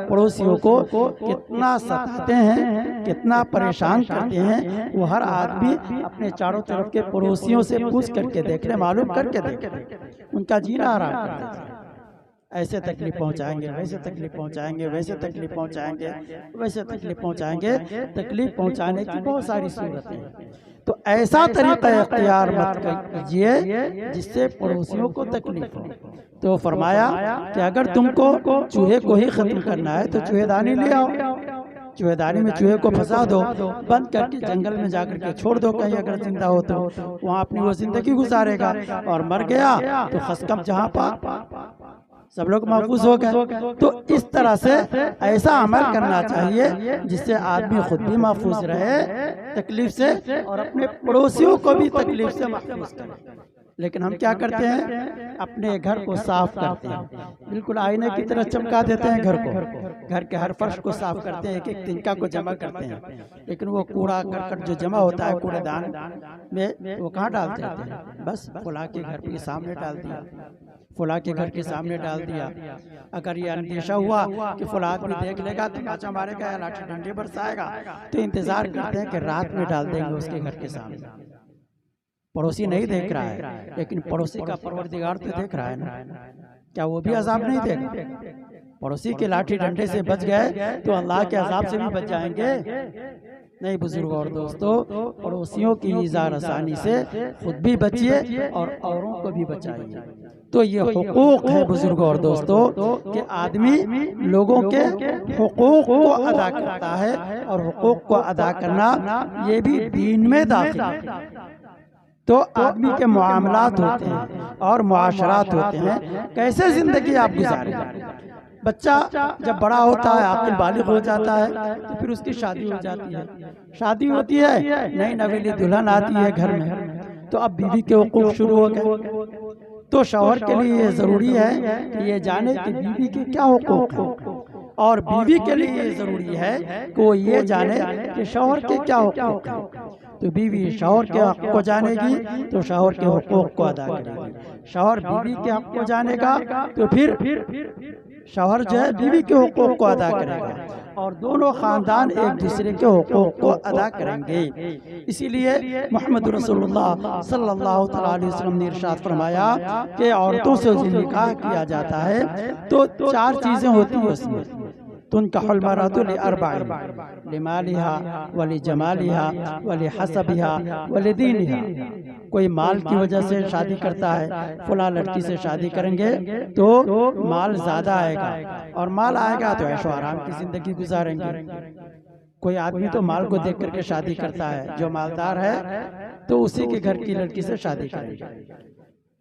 پڑوسیوں کو کتنا ستاتے ہیں، کتنا پریشان کرتے ہیں۔ وہ ہر آدمی اپنے چاروں طرف کے پڑوسیوں سے پوچھ کر کے دیکھ لے، معلوم کر کے دیکھ لے، ان کا جینا حرام کر دیتے ہیں۔ ایسے تکلیف پہنچائیں گے، ویسے تکلیف پہنچائیں گے، ویسے تکلیف پہنچائیں گے، ویسے تکلیف پہنچائیں گے۔ تکلیف پہنچانے کی بہت ساری صورتیں ہیں، تو ایسا طریقہ اختیار مت کیجیے جس سے پڑوسیوں کو تکلیف ہو۔ تو فرمایا کہ اگر تم کو چوہے کو ہی ختم کرنا ہے تو چوہے دانی لے آؤ، چوہے دانی میں چوہے کو پھنسا دو، بند کر کے جنگل میں جا کر کے چھوڑ دو، کہیں اگر زندہ ہو تو وہاں اپنی وہ زندگی گزارے گا، اور مر گیا تو خسکم جہاں پاک، سب لوگ محفوظ ہو گئے۔ تو اس طرح سے ایسا عمل کرنا چاہیے جس سے آدمی خود بھی محفوظ رہے تکلیف سے، اور اپنے پڑوسیوں کو بھی تکلیف سے محفوظ کرے۔ لیکن ہم کیا کرتے ہیں؟ اپنے گھر کو صاف کرتے ہیں، بالکل آئینے کی طرح چمکا دیتے ہیں گھر کو، گھر کے ہر فرش کو صاف کرتے ہیں، ایک ایک تنکا کو جمع کرتے ہیں، لیکن وہ کوڑا کرکٹ جو جمع ہوتا ہے کوڑے دان میں، وہ کہاں ڈالتے ہیں؟ بس فلاں کے گھر کے سامنے ڈال دیا، فلاں کے گھر کے سامنے ڈال دیا۔ اگر یہ اندیشہ ہوا کہ فلاں آدمی دیکھ لے گا، تماچا مارے گا یا لاٹھی ڈنڈے برسائے گا، تو انتظار کرتے ہیں کہ رات میں ڈال دیں گے اس کے گھر کے سامنے۔ پڑوسی نہیں دیکھ رہا ہے، لیکن پڑوسی کا پروردگار تو دیکھ رہا ہے نا، کیا وہ بھی عذاب نہیں دے گا؟ پڑوسی کے لاٹھی ڈنڈے سے بچ گئے تو اللہ کے عذاب سے بھی بچ جائیں گے؟ نہیں بزرگوں اور دوستو، پڑوسیوں کی ایذا رسانی سے خود بھی بچیے اور اوروں کو بھی بچائیے۔ تو یہ حقوق ہے بزرگوں اور دوستو کہ آدمی لوگوں کے حقوق کو ادا کرتا ہے، اور حقوق کو ادا کرنا یہ بھی دین میں داخل ہے۔ تو آدمی کے معاملات ہوتے ہیں اور معاشرات ہوتے ہیں، کیسے زندگی آپ گزاریں گے؟ بچہ جب بڑا ہوتا ہے، عاقل بالغ ہو جاتا ہے، تو پھر اس کی شادی ہو جاتی ہے، شادی ہوتی ہے، نئی نویلی دلہن آتی ہے گھر میں، تو اب بیوی کے حقوق شروع ہو گئے۔ تو شوہر کے لیے یہ ضروری ہے کہ یہ جانے کہ بیوی کے کیا حقوق ہیں، اور بیوی کے لیے یہ ضروری ہے کہ وہ یہ جانے کہ شوہر کے کیا حقوق ہیں۔ تو بیوی شوہر کے حق کو جانے گی تو شوہر کے حقوق کو ادا کرے گی، شوہر بیوی کے حق کو جانے گا تو پھر شوہر جو ہے بیوی کے حقوق کو ادا کرے گا، اور دونوں خاندان ایک دوسرے کے حقوق کو ادا کریں گے۔ اسی لیے محمد رسول اللہ صلی اللہ علیہ وسلم نے ارشاد فرمایا کہ عورتوں سے جو نکاح کیا جاتا ہے تو 4 چیزیں ہوتی ہیں اس میں، تنکح المرأة لأربع، لمالها ولجمالها ولحسبها ولدينها۔ کوئی مال کی وجہ سے شادی کرتا ہے، فلاں لڑکی سے شادی کریں گے تو مال زیادہ آئے گا، اور مال آئے گا تو عیش و آرام کی زندگی گزاریں گے۔ کوئی آدمی تو مال کو دیکھ کر کے شادی کرتا ہے، جو مالدار ہے تو اسی کے گھر کی لڑکی سے شادی کریں گے۔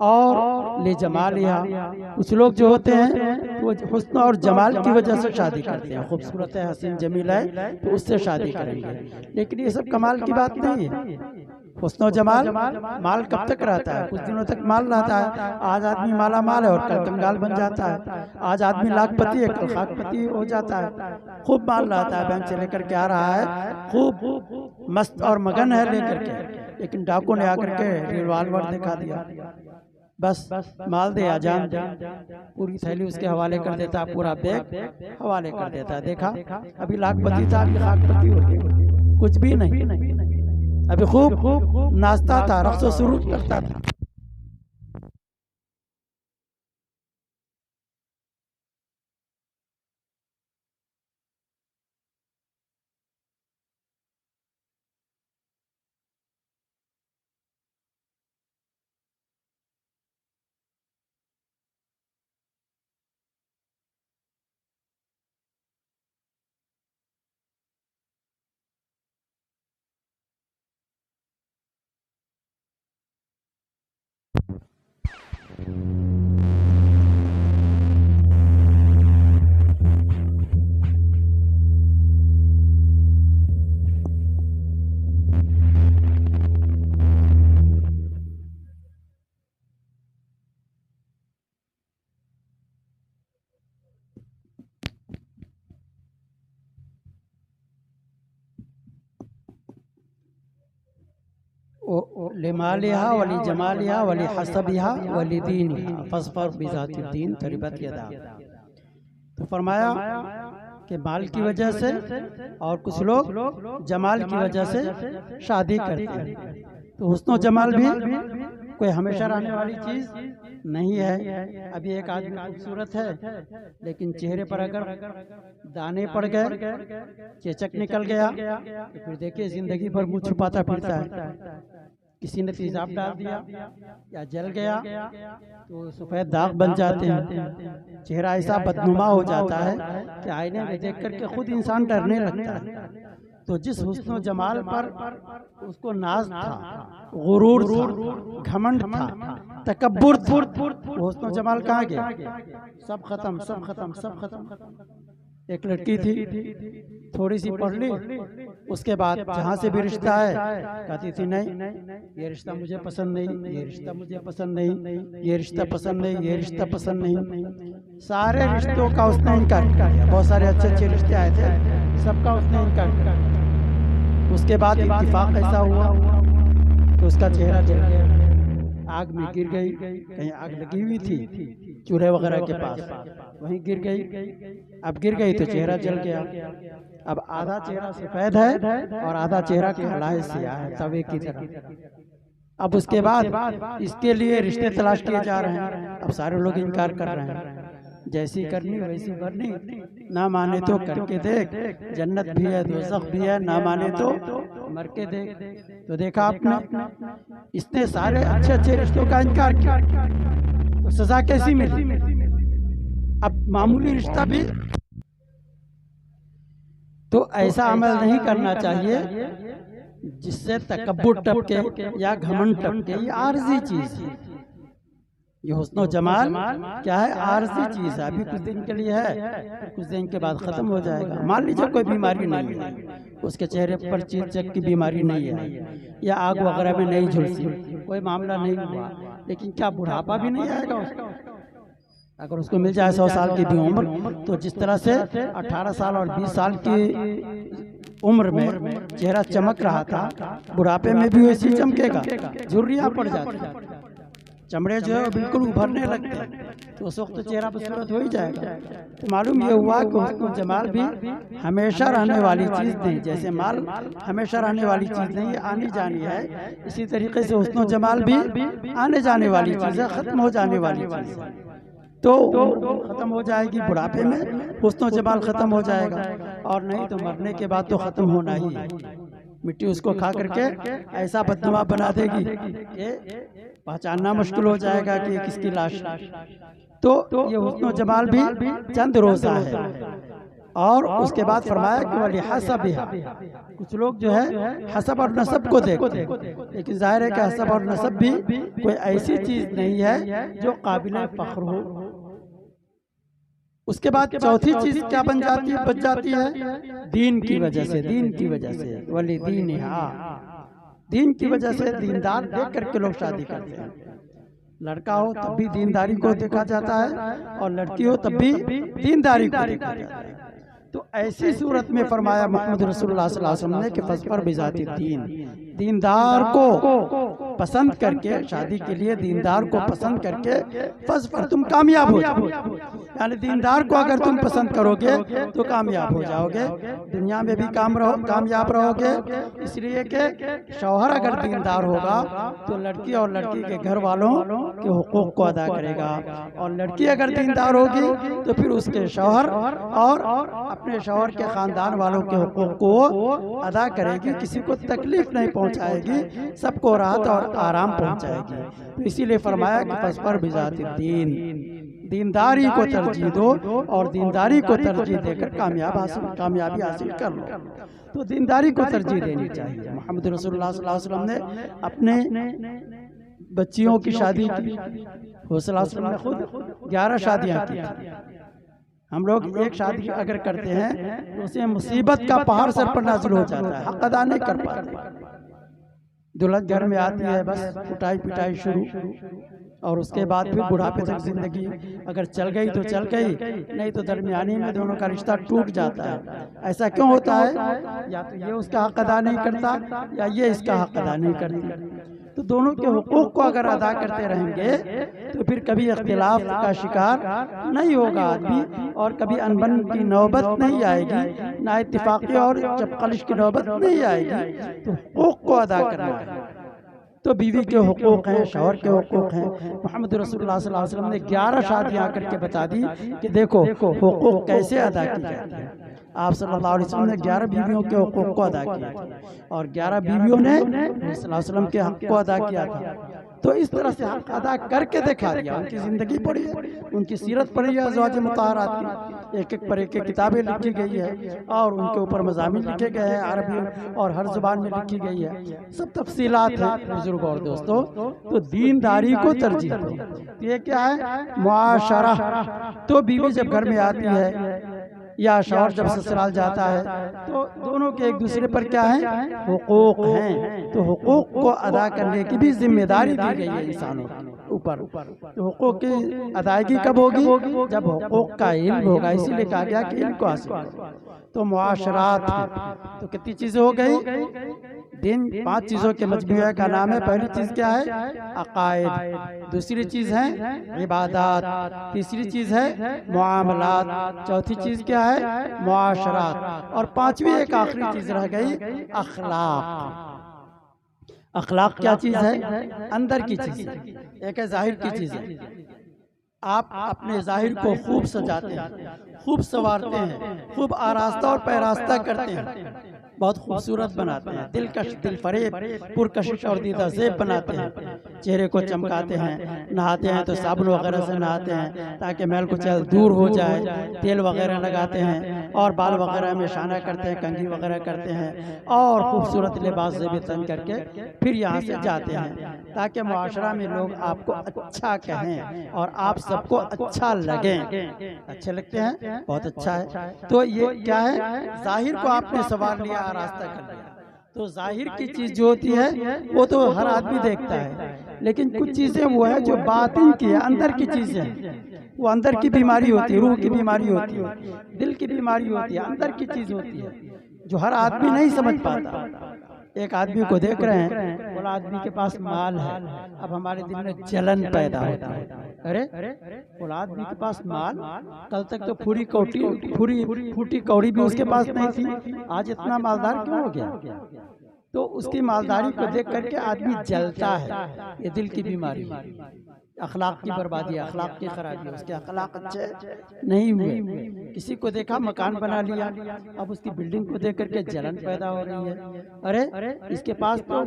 اور لجمالها، کچھ لوگ جو ہوتے ہیں وہ حسن اور جمال کی وجہ سے شادی کرتے ہیں، خوبصورت ہے، حسین جمیل ہے تو اس سے شادی کریں گے، لیکن یہ سب کمال کی بات نہیں ہے۔ حسن و جمال، مال کب تک رہتا ہے؟ کچھ دنوں تک مال رہتا ہے، آج آدمی مالا مال ہے اور کل کنگال بن جاتا ہے، آج آدمی لاکھ پتی ہے کل خاک پتی ہو جاتا ہے۔ خوب مال رہتا ہے، بینک سے لے کر کے آ رہا ہے، خوب مست اور مگن ہے لے کر کے، لیکن ڈاکو نے آ کر کے ریوالور دکھا دیا، بس مال دے یا جان دے، پوری تھیلی اس کے حوالے کر دیتا، پورا بیگ حوالے کر دیتا۔ دیکھا ابھی لاکھ پتی تھا، ابھی خاک پتی ہو گیا، کچھ بھی نہیں، ابھی خوب ناچتا تھا، رقص و سرور کرتا تھا۔ لمالها ولجمالها ولحسبها ولدينها فاظفر بذات الدین تربت یدا. تو فرمایا کہ مال کی وجہ سے اور کچھ لوگ جمال کی وجہ سے شادی کرتے ہیں. تو حسن و جمال بھی کوئی ہمیشہ رہنے والی چیز نہیں ہے. ابھی ایک آدمی خوبصورت ہے لیکن چہرے پر اگر دانے پڑ گئے, چیچک نکل گیا, تو پھر دیکھیں زندگی بھر منہ چھپاتا پھرتا ہے. کسی نے تیزاب ڈال دیا یا جل گیا تو سفید داغ بن جاتے ہیں. چہرہ ایسا بدنما ہو جاتا ہے کہ آئینے میں دیکھ کر کے خود انسان ڈرنے لگتا ہے. تو جس حسن و جمال پر اس کو ناز تھا, غرور تھا, گھمنڈ تھا, تکبر تھا, وہ حسن و جمال کہاں گیا؟ سب ختم, سب ختم, سب ختم. ایک لڑکی تھی, تھوڑی سی پڑھ لی, اس کے بعد جہاں سے بھی رشتہ ہے کہتی تھی نہیں یہ رشتہ مجھے پسند نہیں, یہ رشتہ مجھے پسند نہیں, یہ رشتہ پسند نہیں, یہ رشتہ پسند نہیں. سارے رشتوں کا اس نے انکار کیا. بہت سارے اچھے اچھے رشتے آئے تھے, سب کا اس نے انکار کیا. اس کے بعد اتفاق ایسا ہوا کہ اس کا چہرہ جل گیا, آگ میں گر گئی. کہیں آگ لگی ہوئی تھی چولہے وغیرہ کے پاس, وہیں گر گئی. اب گر گئی تو چہرہ جل گیا. اب آدھا چہرہ سفید ہے اور آدھا چہرہ کالا ہے, سیاہ ہے, توے کی طرح. اب اس کے بعد اس کے لیے رشتے تلاش کیے جا رہے ہیں. اب سارے لوگ انکار کر رہے ہیں, جیسی کرنی ویسی بھرنی, نہ مانے تو کر کے دیکھ, جنت بھی ہے دوزخ بھی ہے, نہ مانے تو مر کے دیکھ. تو دیکھا آپ نے, اس نے سارے اچھے اچھے رشتوں کا انکار کیا, تو سزا کیسی ملی؟ اب معمولی رشتہ بھی تو ایسا عمل نہیں کرنا چاہیے جس سے تکبر ٹپکے یا گھمنڈ ٹپکے. یہ عارضی چیز ہے. یہ حسن و جمال کیا ہے؟ عارضی چیز ہے. ابھی کچھ دن کے لیے ہے, کچھ دن کے بعد ختم ہو جائے گا. مان لیجیے کوئی بیماری نہیں ہے, اس کے چہرے پر چیچک کی بیماری نہیں ہے, یا آگ وغیرہ میں نہیں جھلسی, کوئی معاملہ نہیں ہوا, لیکن کیا بڑھاپا بھی نہیں آئے گا اس کو؟ اگر اس کو مل جائے 100 سال کی بھی عمر, تو جس طرح سے 18 سال اور 20 سال کی عمر میں چہرہ چمک رہا تھا, بڑھاپے میں بھی ویسی چمکے گا. جھریاں پڑ جاتی ہیں, چمڑے جو ہے بالکل ابھرنے لگتے ہیں, تو اس وقت چہرہ بدصورت ہو ہی جائے گا. تو معلوم یہ ہوا کہ حسن و جمال بھی ہمیشہ رہنے والی چیز نہیں. جیسے مال ہمیشہ رہنے والی چیز نہیں, یہ آنی جانی ہے, اسی طریقے سے حسن و جمال بھی آنے جانے والی چیز ہے, ختم ہو جانے والی چیز ہے. تو ختم ہو جائے گی بڑھاپے میں, حسن و جمال ختم ہو جائے گا, اور نہیں تو مرنے کے بعد تو ختم ہونا ہی ہے. مٹی اس کو کھا کر کے ایسا بدنما بنا دے گی کہ پہچاننا مشکل ہو جائے گا کہ یہ کس کی لاش ہے. تو یہ حسن و جمال بھی چند روزہ ہے. اور اس کے بعد فرمایا کہ وَلِحَسَبِهَا, کچھ لوگ جو ہے حسب اور نسب کو دیکھتے ہیں, لیکن ظاہر ہے کہ حسب اور نسب بھی کوئی ایسی چیز نہیں ہے جو قابل فخر ہو. اس کے بعد چوتھی چیز کیا بن جاتی ہے؟ بچ جاتی ہے دین کی وجہ سے. دین کی وجہ سے وَلِدِينِهَا, دین کی وجہ سے دیندار دیکھ کر کے لوگ شادی کرتے ہیں. لڑکا ہو تب بھی دینداری کو دیکھا جاتا ہے, اور لڑکی ہو تب بھی دینداری کو دیکھا جاتا ہے. تو ایسی صورت میں فرمایا محمد رسول اللہ صلی اللہ علیہ وسلم نے کہ فَاظْفَرْ بِذَاتِ الدِّین, دیندار کو پسند کر کے, شادی کے لیے دیندار کو پسند کر کے فَاظْفَرْ, تم کامیاب ہو جاؤ. یعنی دیندار کو اگر تم پسند کرو گے تو کامیاب ہو جاؤ گے, دنیا میں بھی کامیاب رہو گے. اس لیے کہ شوہر اگر دیندار ہوگا تو لڑکی اور لڑکی کے گھر والوں کے حقوق کو ادا کرے گا, اور لڑکی اگر دیندار ہوگی تو پھر اس کے شوہر اور اپنے شوہر کے خاندان والوں کے حقوق کو ادا کرے گی, کسی کو تکلیف نہیں پہنچائے گی, سب کو راحت اور آرام پہنچائے گی. تو اسی لیے فرمایا کہ فَاظْفَرْ بِذَاتِ الدِّین, دینداری کو ترجیح دو, اور دینداری کو ترجیح دے کر کامیابی حاصل کر لو. تو دینداری کو ترجیح دینی چاہیے. محمد رسول اللہ صلی اللہ علیہ وسلم نے اپنے بچیوں کی شادی کی، حضور صلی اللہ علیہ وسلم نے خود 11 شادیاں کی۔ ہم لوگ ایک شادی اگر کرتے ہیں تو اسے مصیبت کا پہاڑ سر پر نازل ہو جاتا ہے، حق ادا نہیں کر پاتے۔ دلہن گھر میں آتی ہے، بس کٹائی پٹائی شروع، اور اس کے بعد پھر بڑھاپے تک زندگی اگر چل گئی تو چل گئی، نہیں تو درمیانی میں دونوں کا رشتہ ٹوٹ جاتا ہے۔ ایسا کیوں ہوتا ہے؟ یا تو یہ اس کا حق ادا نہیں کرتا یا یہ اس کا حق ادا نہیں کرتی۔ تو دونوں کے حقوق کو اگر ادا کرتے رہیں گے تو پھر کبھی اختلاف کا شکار نہیں ہوگا آدمی، اور کبھی انبن کی نوبت نہیں آئے گی، نہ اتفاقی اور چپقلش کی نوبت نہیں آئے گی۔ تو حقوق کو ادا کرنا ہے۔ تو بیوی کے حقوق ہیں، شوہر کے حقوق ہیں۔ محمد رسول اللہ صلی اللہ علیہ وسلم نے 11 شادیاں آ کر کے بتا دی کہ دیکھو حقوق کیسے ادا کی جاتے ہیں۔ آپ صلی اللہ علیہ وسلم نے 11 بیویوں کے حقوق کو ادا کیا تھا، اور 11 بیویوں نے صلی اللہ علیہ وسلم کے حق کو ادا کیا تھا۔ تو اس طرح سے حق ادا کر کے دکھا دیا۔ ان کی زندگی پڑھی ہے، ان کی سیرت پڑھی ہے، ازواج مطہرات کی ایک ایک پر ایک ایک کتابیں لکھی گئی ہے، اور ان کے اوپر مضامین لکھے گئے ہیں، عربی اور ہر زبان میں لکھی گئی ہے، سب تفصیلات ہیں بزرگوں اور دوستوں۔ تو دینداری کو ترجیح دو۔ یہ کیا ہے؟ معاشرہ۔ تو بیوی جب گھر میں آتی ہے یا شوہر جب سسرال جاتا ہے تو دونوں کے ایک دوسرے پر کیا ہیں؟ حقوق ہیں۔ تو حقوق کو ادا کرنے کی بھی ذمہ داری دی گئی ہے انسانوں کے اوپر۔ تو حقوق کی ادائیگی کب ہوگی؟ جب حقوق کا علم ہوگا۔ اسی لیے کہا گیا کہ علم کو حاصل کرو۔ تو معاشرات ہیں۔ تو کتنی چیزیں ہو گئی؟ دین 5 چیزوں کے مجموعے کا نام ہے۔ پہلی چیز کیا ہے؟ عقائد۔ دوسری چیز ہے عبادات۔ تیسری چیز ہے معاملات۔ چوتھی چیز کیا ہے؟ معاشرات۔ اور پانچویں ایک آخری چیز رہ گئی، اخلاق۔ اخلاق کیا چیز ہے؟ اندر کی چیز ہے، ایک ہے ظاہر کی چیز ہے۔ آپ اپنے ظاہر کو خوب سجاتے ہیں، خوب سنوارتے ہیں، خوب آراستہ اور پیراستہ کرتے ہیں، بہت خوبصورت بناتے ہیں، دلکش، دل فریب، پرکشش اور دیدہ زیب بناتے ہیں، چہرے کو چمکاتے ہیں، نہاتے ہیں تو صابن وغیرہ سے نہاتے ہیں تاکہ میل کچیل دور ہو جائے، تیل وغیرہ لگاتے ہیں، اور بال وغیرہ میں شانہ کرتے ہیں، کنگھی وغیرہ کرتے ہیں، اور خوبصورت لباس زیب تن کر کے پھر یہاں سے جاتے ہیں تاکہ معاشرہ میں لوگ آپ کو اچھا کہیں اور آپ سب کو اچھا لگیں۔ اچھے لگتے ہیں، بہت اچھا ہے۔ تو یہ کیا ہے؟ ظاہر کو آپ نے سنوار لیا، راستہ کر لیا۔ تو ظاہر کی چیز جو ہوتی ہے وہ تو ہر آدمی دیکھتا ہے، لیکن کچھ چیزیں وہ ہے جو باطن کی ہے، اندر کی چیزیں، وہ اندر کی بیماری ہوتی ہے، روح کی بیماری ہوتی ہے، دل کی بیماری ہوتی ہے، اندر کی چیز ہوتی ہے جو ہر آدمی نہیں سمجھ پاتا۔ ایک آدمی کو دیکھ رہے ہیں، وہ آدمی کے پاس مال ہے، اب ہمارے دل میں جلن پیدا ہوتا ہے، ارے وہ آدمی کے پاس مال، کل تک تو پھوٹی کوڑی بھی اس کے پاس نہیں تھی، آج اتنا مالدار کیوں ہو گیا؟ تو اس کی مالداری کو دیکھ کر کے آدمی جلتا ہے، یہ دل کی بیماری ہے۔ اخلاق کی بربادی، اخلاق کی خرابی، اس کے اخلاق اچھے نہیں ہوئے، کسی کو دیکھا مکان بنا لیا، اب اس کی بلڈنگ کو دیکھ کر کے جلن پیدا ہو رہی ہے، ارے اس کے پاس تو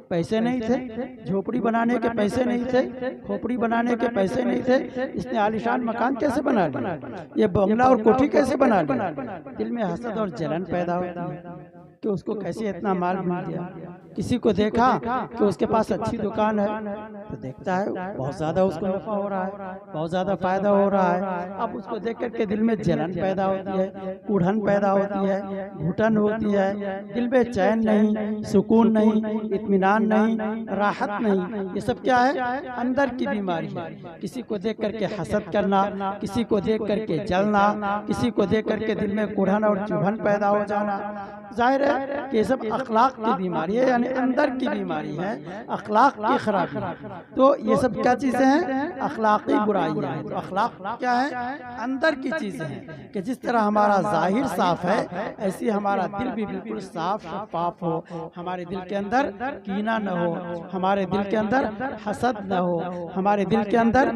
پیسے نہیں تھے، جھوپڑی بنانے کے پیسے نہیں تھے، کھوپڑی بنانے کے پیسے نہیں تھے، اس نے عالیشان مکان کیسے بنا لیا، یہ بنگلہ اور کوٹھی کیسے بنا لیا؟ دل میں حسد اور جلن پیدا ہوتی ہے کہ اس کو کیسے اتنا مال مل گیا۔ کسی کو دیکھا کہ اس کے پاس اچھی دکان ہے تو دیکھتا ہے بہت زیادہ اس کو نفع ہو رہا ہے، بہت زیادہ فائدہ ہو رہا ہے، اب اس کو دیکھ کر کے دل میں جلن پیدا ہوتی ہے، اڑھن پیدا ہوتی ہے، گھٹن ہوتی ہے، دل میں چین نہیں، سکون نہیں، اطمینان نہیں، راحت نہیں۔ یہ سب کیا ہے؟ اندر کی بیماری ہے۔ کسی کو دیکھ کر کے حسد کرنا، کسی کو دیکھ کر کے جلنا، کسی کو دیکھ کر کے دل میں اڑھن اور چبھن پیدا ہو جانا، ظاہر ہے کہ یہ سب اخلاق کی بیماری ہے، یعنی اندر کی بیماری ہے، اخلاق کی خرابی۔ تو یہ سب کیا چیزیں ہیں؟ اخلاقی برائیاں ہیں۔ تو اخلاق کیا ہے؟ اندر کی چیزیں ہیں کہ جس طرح ہمارا ظاہر صاف ہے ایسی ہمارا دل بھی بالکل صاف شفاف ہو، ہمارے دل کے اندر کینہ نہ ہو، ہمارے دل کے اندر حسد نہ ہو، ہمارے دل کے اندر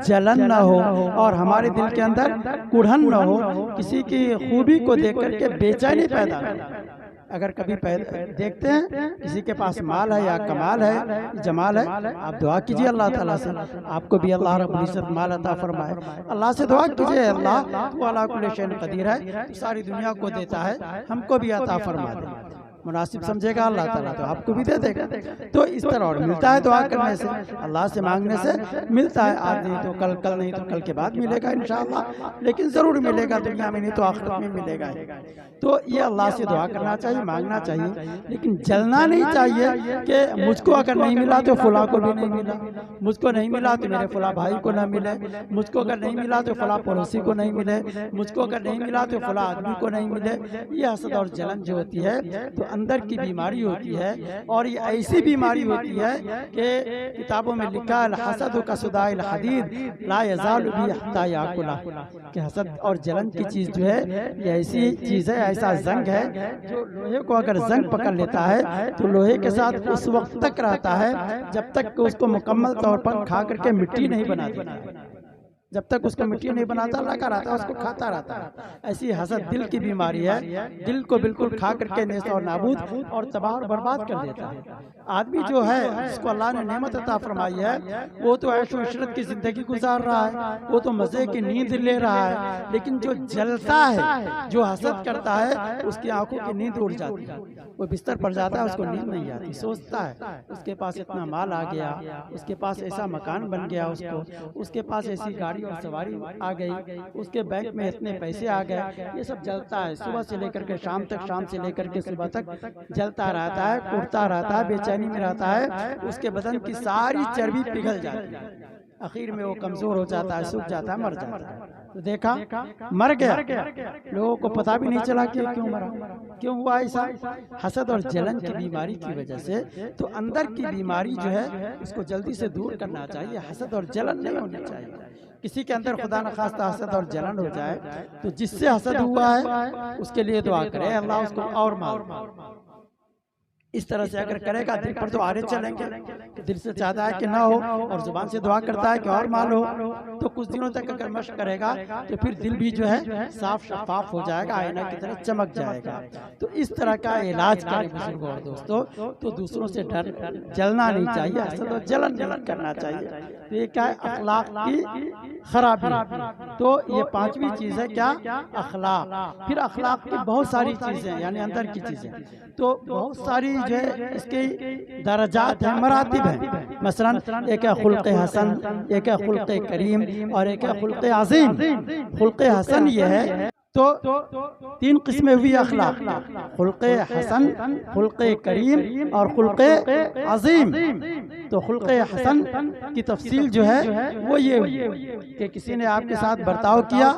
جلن نہ ہو، اور ہمارے دل کے اندر کڑھن نہ ہو، کسی کی خوبی کو دیکھ کر کے بے چینی پیدا نہ ہو۔ اگر کبھی دیکھتے ہیں کسی کے پاس مال ہے یا کمال ہے، جمال ہے، آپ دعا کیجئے اللہ تعالیٰ سے، آپ کو بھی اللہ رب العزت مال عطا فرمائے۔ اللہ سے دعا کیجئے، اللہ تو علی کل شیء قدیر ہے، ساری دنیا کو دیتا ہے، ہم کو بھی عطا فرما دے۔ مناسب سمجھے گا اللہ تعالیٰ تو آپ کو بھی دے دے گا. تو اس طرح اور ملتا ہے دعا کرنے سے, اللہ سے مانگنے سے ملتا ہے. آج نہیں تو کل نہیں تو کل کے بعد ملے گا انشاءاللہ, لیکن ضرور ملے گا, دنیا میں نہیں تو آخرت میں ملے گا. تو یہ اللہ سے دعا کرنا چاہیے, مانگنا چاہیے, لیکن جلنا نہیں چاہیے کہ مجھ کو اگر نہیں ملا تو فلاں کو بھی نہیں ملا, مجھ کو نہیں ملا تو میرے فلاں بھائی کو نہ ملے, مجھ کو اگر نہیں ملا تو فلاں پڑوسی کو نہیں ملے, مجھ کو اگر نہیں ملا تو فلاں آدمی کو نہیں ملے. یہ حسد اور جلن جو ہوتی ہے تو اندر کی بیماری ہوتی ہے, اور یہ ایسی بیماری ہوتی ہے کہ کتابوں میں لکھا الحسد کصداع الحدید لا یزال بی حتی یاکلہ, کہ حسد اور جلن کی چیز جو ہے یہ ایسی چیز ہے, ایسا زنگ ہے جو لوہے کو اگر زنگ پکڑ لیتا ہے تو لوہے کے ساتھ اس وقت تک رہتا ہے جب تک کہ اس کو مکمل طور پر کھا کر کے مٹی نہیں بنا دیتا ہے. جب تک اس کو مٹی نہیں بناتا لگا رہتا ہے, اس کو کھاتا رہتا ہے. ایسی حسد دل کی بیماری ہے, دل کو بالکل کھا کر کے نیست اور نابود اور تباہ اور برباد کر دیتا ہے. آدمی جو ہے جس کو اللہ نے نعمت عطا فرمائی ہے وہ تو عیش و عشرت کی زندگی گزار رہا ہے, وہ تو مزے کی نیند لے رہا ہے, لیکن جو جلتا ہے, جو حسد کرتا ہے, اس کی آنکھوں کی نیند اڑ جاتی ہے. وہ بستر پر جاتا ہے, اس کو نیند نہیں آتی, سوچتا ہے اس کے پاس اتنا مال آ گیا, اس کے پاس ایسا مکان بن گیا, اس کے پاس ایسی گاڑی اور سواری آ گئی, اس کے بینک میں اتنے پیسے آ گئے. یہ سب جلتا ہے صبح سے لے کر کے شام تک, شام سے لے کر کے صبح تک جلتا رہتا ہے, اٹھتا رہتا ہے, بے چینی میں رہتا ہے. اس کے بدن کی ساری چربی پگھل جاتی ہے, آخر میں وہ کمزور ہو جاتا ہے, سوکھ جاتا ہے, مر جاتا ہے. تو دیکھا مر گیا, لوگوں کو پتہ بھی نہیں چلا کہ کیوں مرا, کیوں ہوا ایسا, حسد اور جلن کی بیماری کی وجہ سے. تو اندر کی بیماری جو ہے اس کو جلدی سے دور کرنا چاہیے, حسد اور جلن نہیں ہونی چاہیے. کسی کے اندر خدا نخواستہ حسد اور جلن ہو جائے تو جس سے حسد ہوا ہے اس کے لیے دعا کرے, اللہ اس کو اور مار. اس طرح سے اگر کرے گا دل پر تو آرے چلیں گے, دل سے چاہتا ہے کہ نہ ہو اور زبان سے دعا کرتا ہے کہ اور مال ہو. تو کچھ دنوں تک اگر مشق کرے گا تو پھر دل بھی جو ہے صاف شفاف ہو جائے گا, آئینہ کی طرح چمک جائے گا. تو اس طرح کا علاج کریں بزرگوں اور دوستوں. تو دوسروں سے ڈر جلنا نہیں چاہیے, حسد اور جلن نہیں کرنا چاہیے. تو یہ کیا ہے, اخلاق کی خرابی. تو یہ پانچویں چیز ہے کیا, اخلاق. پھر اخلاق کی بہت ساری چیزیں یعنی اندر کی چیزیں, تو بہت ساری جو ہے اس کے درجات ہیں, مراتب ہیں. مثلا ایک ہے خلق حسن, ایک ہے خلق کریم, اور ایک ہے خلق عظیم. خلق حسن یہ ہے تو تین قسمیں ہوئی اخلاق, خلق حسن, خلق کریم اور خلق عظیم. تو خلق حسن کی تفصیل جو ہے وہ یہ ہوئی کہ کسی نے آپ کے ساتھ برتاؤ کیا,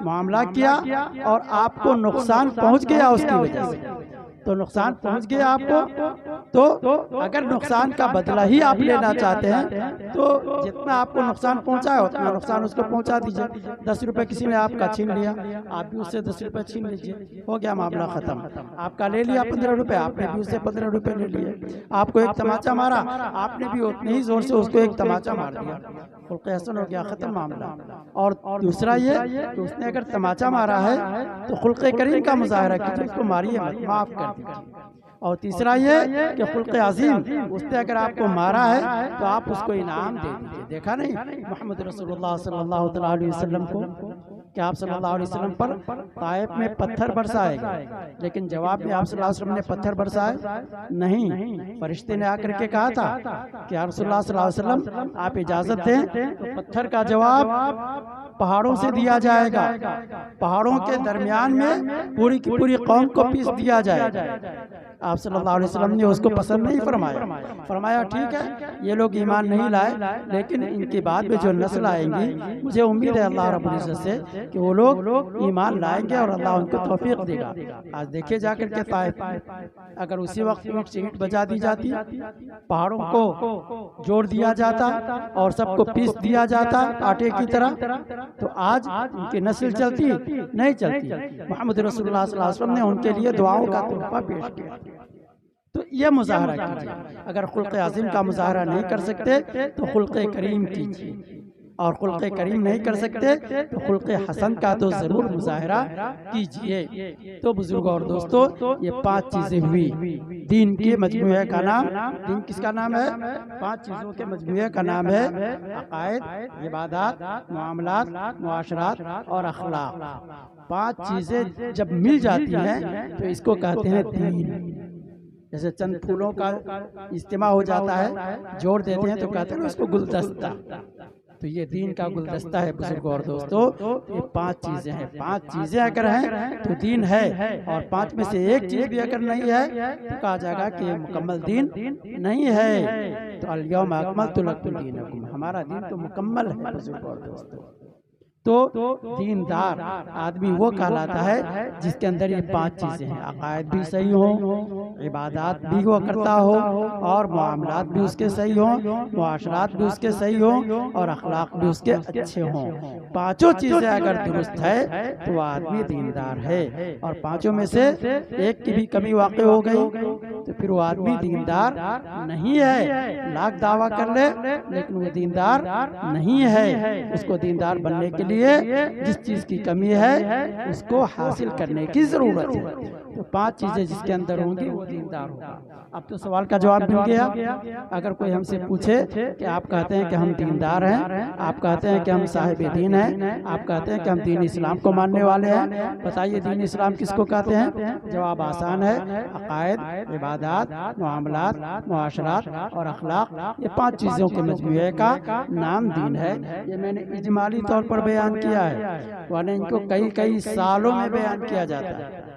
معاملہ کیا, اور آپ کو نقصان پہنچ گیا اس کی وجہ سے. تو نقصان پہنچ گیا آپ کو, تو اگر نقصان کا بدلہ ہی آپ لینا چاہتے ہیں تو جتنا آپ کو نقصان پہنچا ہے اتنا نقصان اس کو پہنچا دیجئے. 10 روپے کسی نے آپ کا چھین لیا, آپ بھی اس سے 10 روپے چھین لیجئے, ہو گیا معاملہ ختم. آپ کا لے لیا 15 روپے, آپ نے بھی اس سے 15 روپے لے لیے. آپ کو ایک تماچا مارا, آپ نے بھی اتنے ہی زور سے اس کو ایک تماچا مار دیا, خلق حسن ہو گیا, ختم معاملہ. اور دوسرا یہ کہ اس نے اگر تماچا مارا ہے تو خلق کریم کا مظاہرہ کیجئے, اس کو ماریے مت, معاف کر دیجئے. اور تیسرا یہ کہ خلق عظیم, اس نے اگر آپ کو مارا ہے تو آپ اس کو انعام دے دیجئے. دیکھا نہیں محمد رسول اللہ صلی اللہ علیہ وسلم کو کہ آپ صلی اللہ علیہ وسلم پر طائف میں پتھر برسائے گئے, لیکن جواب میں آپ صلی اللہ علیہ وسلم نے پتھر برسائے نہیں. فرشتے نے آ کر کے کہا تھا کہ یا رسول اللہ صلی اللہ علیہ وسلم آپ اجازت دیں تو پتھر کا جواب پہاڑوں سے دیا جائے گا, پہاڑوں کے درمیان میں پوری کی پوری قوم کو پیس دیا جائے گا. آپ صلی اللہ علیہ وسلم نے اس کو پسند نہیں فرمایا, فرمایا ٹھیک ہے یہ لوگ ایمان نہیں لائے, لیکن ان کے بعد میں جو نسل آئیں گی مجھے امید ہے اللہ رب العزت سے کہ وہ لوگ ایمان لائیں گے اور اللہ ان کو توفیق دے گا. آج دیکھے جا کر کے طائف, اگر اسی وقت اینٹ سے اینٹ بجا دی جاتی, پہاڑوں کو جوڑ دیا جاتا اور سب کو پیس دیا جاتا آٹے کی طرح, تو آج ان کی نسل چلتی نہیں چلتی. محمد رسول اللہ صلی اللہ علیہ وسلم نے ان کے لیے دعاؤں کا تحفہ پیش کیا. تو یہ مظاہرہ کیجیے. اگر خلق عظیم کا مظاہرہ نہیں کر سکتے تو خلق کریم کیجیے. اور خلق کریم نہیں کر سکتے تو خلق حسن کا تو ضرور مظاہرہ کیجئے۔ تو بزرگوں اور دوستو، یہ 5 چیزیں ہوئی دین کے مجموعے کا نام۔ دین کس کا نام ہے؟ 5 چیزوں کے مجموعے کا نام ہے عقائد، عبادات، معاملات، معاشرات اور اخلاق۔ 5 چیزیں جب مل جاتی ہیں تو اس کو کہتے ہیں دین۔ جیسے چند پھولوں کا اجتماع ہو جاتا ہے، جوڑ دیتے ہیں تو کہتے ہیں اس کو گلدستہ۔ تو یہ دین کا گلدستہ ہے بزرگوں اور دوستو۔ یہ 5 چیزیں ہیں۔ 5 چیزیں اگر ہیں تو دین ہے، اور 5 میں سے ایک چیز بھی اگر نہیں ہے تو کہا جائے گا کہ یہ مکمل دین نہیں ہے۔ تو الیوم اکملت لکم دینکم، ہمارا دین تو مکمل ہے بزرگوں اور دوستو۔ تو دیندار آدمی وہ کہلاتا ہے جس کے اندر یہ 5 چیزیں ہیں، عقائد بھی صحیح ہوں، عبادات بھی وہ کرتا ہو، اور معاملات بھی اس کے صحیح ہوں، معاشرات بھی اس کے صحیح ہوں، اور اخلاق بھی اس کے اچھے ہوں۔ 5 چیزیں اگر درست ہے تو وہ آدمی دیندار ہے، اور 5 میں سے ایک کی بھی کمی واقع ہو گئی تو پھر وہ آدمی دیندار نہیں ہے۔ لاکھ دعویٰ کر لے لیکن وہ دیندار نہیں ہے۔ اس کو دیندار بننے کے لیے جس چیز کی کمی ہے اس کو حاصل کرنے کی ضرورت ہے۔ تو 5 چیزیں جس کے اندر ہوں گی وہ دیندار ہوگا۔ اب تو سوال کا جواب مل گیا۔ اگر کوئی ہم سے پوچھے کہ آپ کہتے ہیں کہ ہم دیندار ہیں، آپ کہتے ہیں کہ ہم صاحب دین ہیں، آپ کہتے ہیں کہ ہم دین اسلام کو ماننے والے ہیں، بتائیے دین اسلام کس کو کہتے ہیں؟ جواب آسان ہے، عقائد، عبادات، معاملات، معاشرات اور اخلاق، یہ 5 چیزوں کے مجموعے کا نام دین ہے۔ یہ میں نے اجمالی طور پر بیان کیا ہے، ورنہ ان کو کئی سالوں میں بیان کیا جاتا ہے۔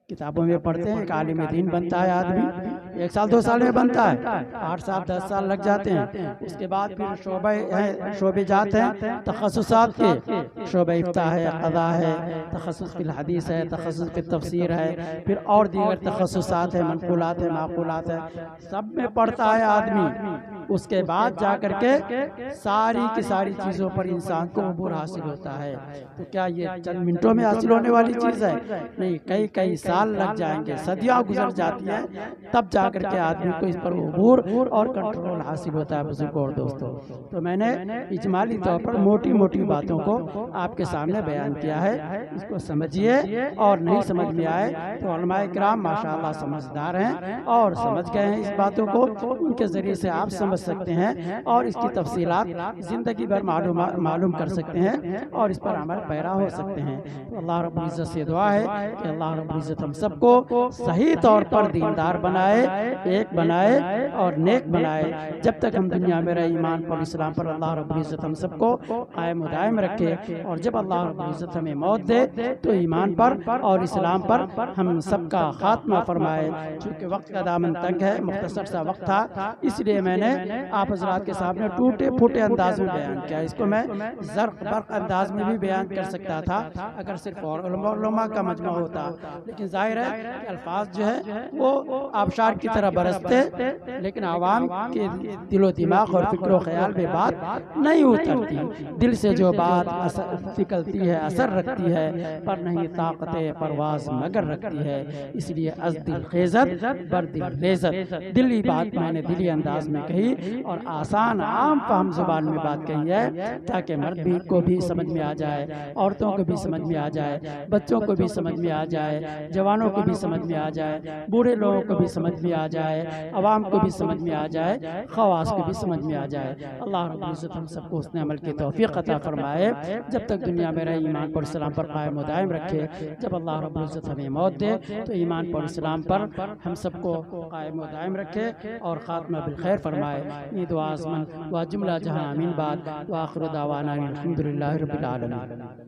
کتابوں میں پڑھتے ہیں، ایک عالم دین بنتا ہے آدمی، 1 سال 2 سال میں بنتا ہے، 8 سال 10 سال لگ جاتے ہیں۔ اس کے بعد پھر شعبے جات ہیں تخصصات کے، شعبہ افتاء ہے، قضاء ہے، تخصص فی الحدیث ہے، تخصص فی التفسیر ہے، پھر اور دیگر تخصصات ہیں، منقولات ہے، معقولات ہے، سب میں پڑھتا ہے آدمی۔ اس کے بعد جا کر کے ساری کی ساری چیزوں پر انسان کو عبور حاصل ہوتا ہے۔ تو کیا یہ چند منٹوں میں حاصل ہونے والی چیز ہے؟ نہیں، کئی سال لگ جائیں گے، صدیاں گزر جاتی ہیں، تب جا کر کے آدمی کو اس پر عبور اور کنٹرول حاصل ہوتا ہے بزرگوں اور دوستوں۔ تو میں نے اجمالی طور پر موٹی باتوں کو آپ کے سامنے بیان کیا ہے، اس کو سمجھیے، اور نہیں سمجھ میں آئے تو علماء کرام ماشاءاللہ سمجھدار ہیں اور سمجھ گئے ہیں اس باتوں کو، ان کے ذریعے سے آپ سمجھ سکتے ہیں اور اس کی تفصیلات زندگی بھر معلوم کر سکتے ہیں اور اس پر عمل پیرا ہو سکتے ہیں۔ تو اللہ رب العزت سے دعا ہے کہ اللہ رب العزت ہم سب کو صحیح طور پر دیندار بنائے، ایک بنائے اور نیک بنائے۔ جب تک ہم دنیا میں رہے ایمان پر اسلام پر اللہ رب العزت ہم سب کو قائم و دائم رکھے، اور جب اللہ رب العزت ہمیں موت دے تو ایمان پر اور اسلام پر ہم سب کا خاتمہ فرمائے۔ چونکہ وقت کا دامن تنگ ہے، مختصر سا وقت تھا، اس لیے میں نے آپ حضرات کے سامنے ٹوٹے پھوٹے انداز میں بیان کیا۔ اس کو میں زرق برق انداز میں بھی بیان کر سکتا تھا اگر صرف علماء کا مجمع ہوتا، لیکن ظاہر ہے کہ الفاظ جو ہے وہ آبشار کی طرح برستے، لیکن عوام کے دل و دماغ اور فکر و خیال میں بات نہیں اترتی۔ دل سے جو بات نکلتی ہے اثر رکھتی ہے، پر نہیں طاقت پرواز مگر رکھتی ہے۔ اس لیے از دل خیزت بر دل ریزت، دلی بات میں نے دلی انداز میں کہی اور آسان عام فہم زبان میں بات کہی ہے، تاکہ مرد بھی کو بھی سمجھ میں آ جائے، عورتوں کو بھی سمجھ میں آ جائے، بچوں کو بھی سمجھ میں آ جائے، جوانوں کو بھی سمجھ میں آ جائے، بوڑھے لوگوں کو بھی سمجھ میں آ جائے، عوام کو بھی سمجھ میں آ جائے، خواص کو بھی سمجھ میں آ جائے۔ اللہ رب العزت ہم سب کو حسن عمل کی توفیق عطا فرمائے، جب تک دنیا میں رہے ایمان پر اسلام پر قائم و دائم رکھے۔ جب اللہ رب العزت ہمیں موت دے تو ایمان پر اسلام پر ہم سب کو قائم و دائم رکھے اور خاتمہ بالخیر فرمائے۔ یہ دعا آزمن و جملہ جہاں آمین بعد، وآخر دعوانا الحمدللہ رب العالمین۔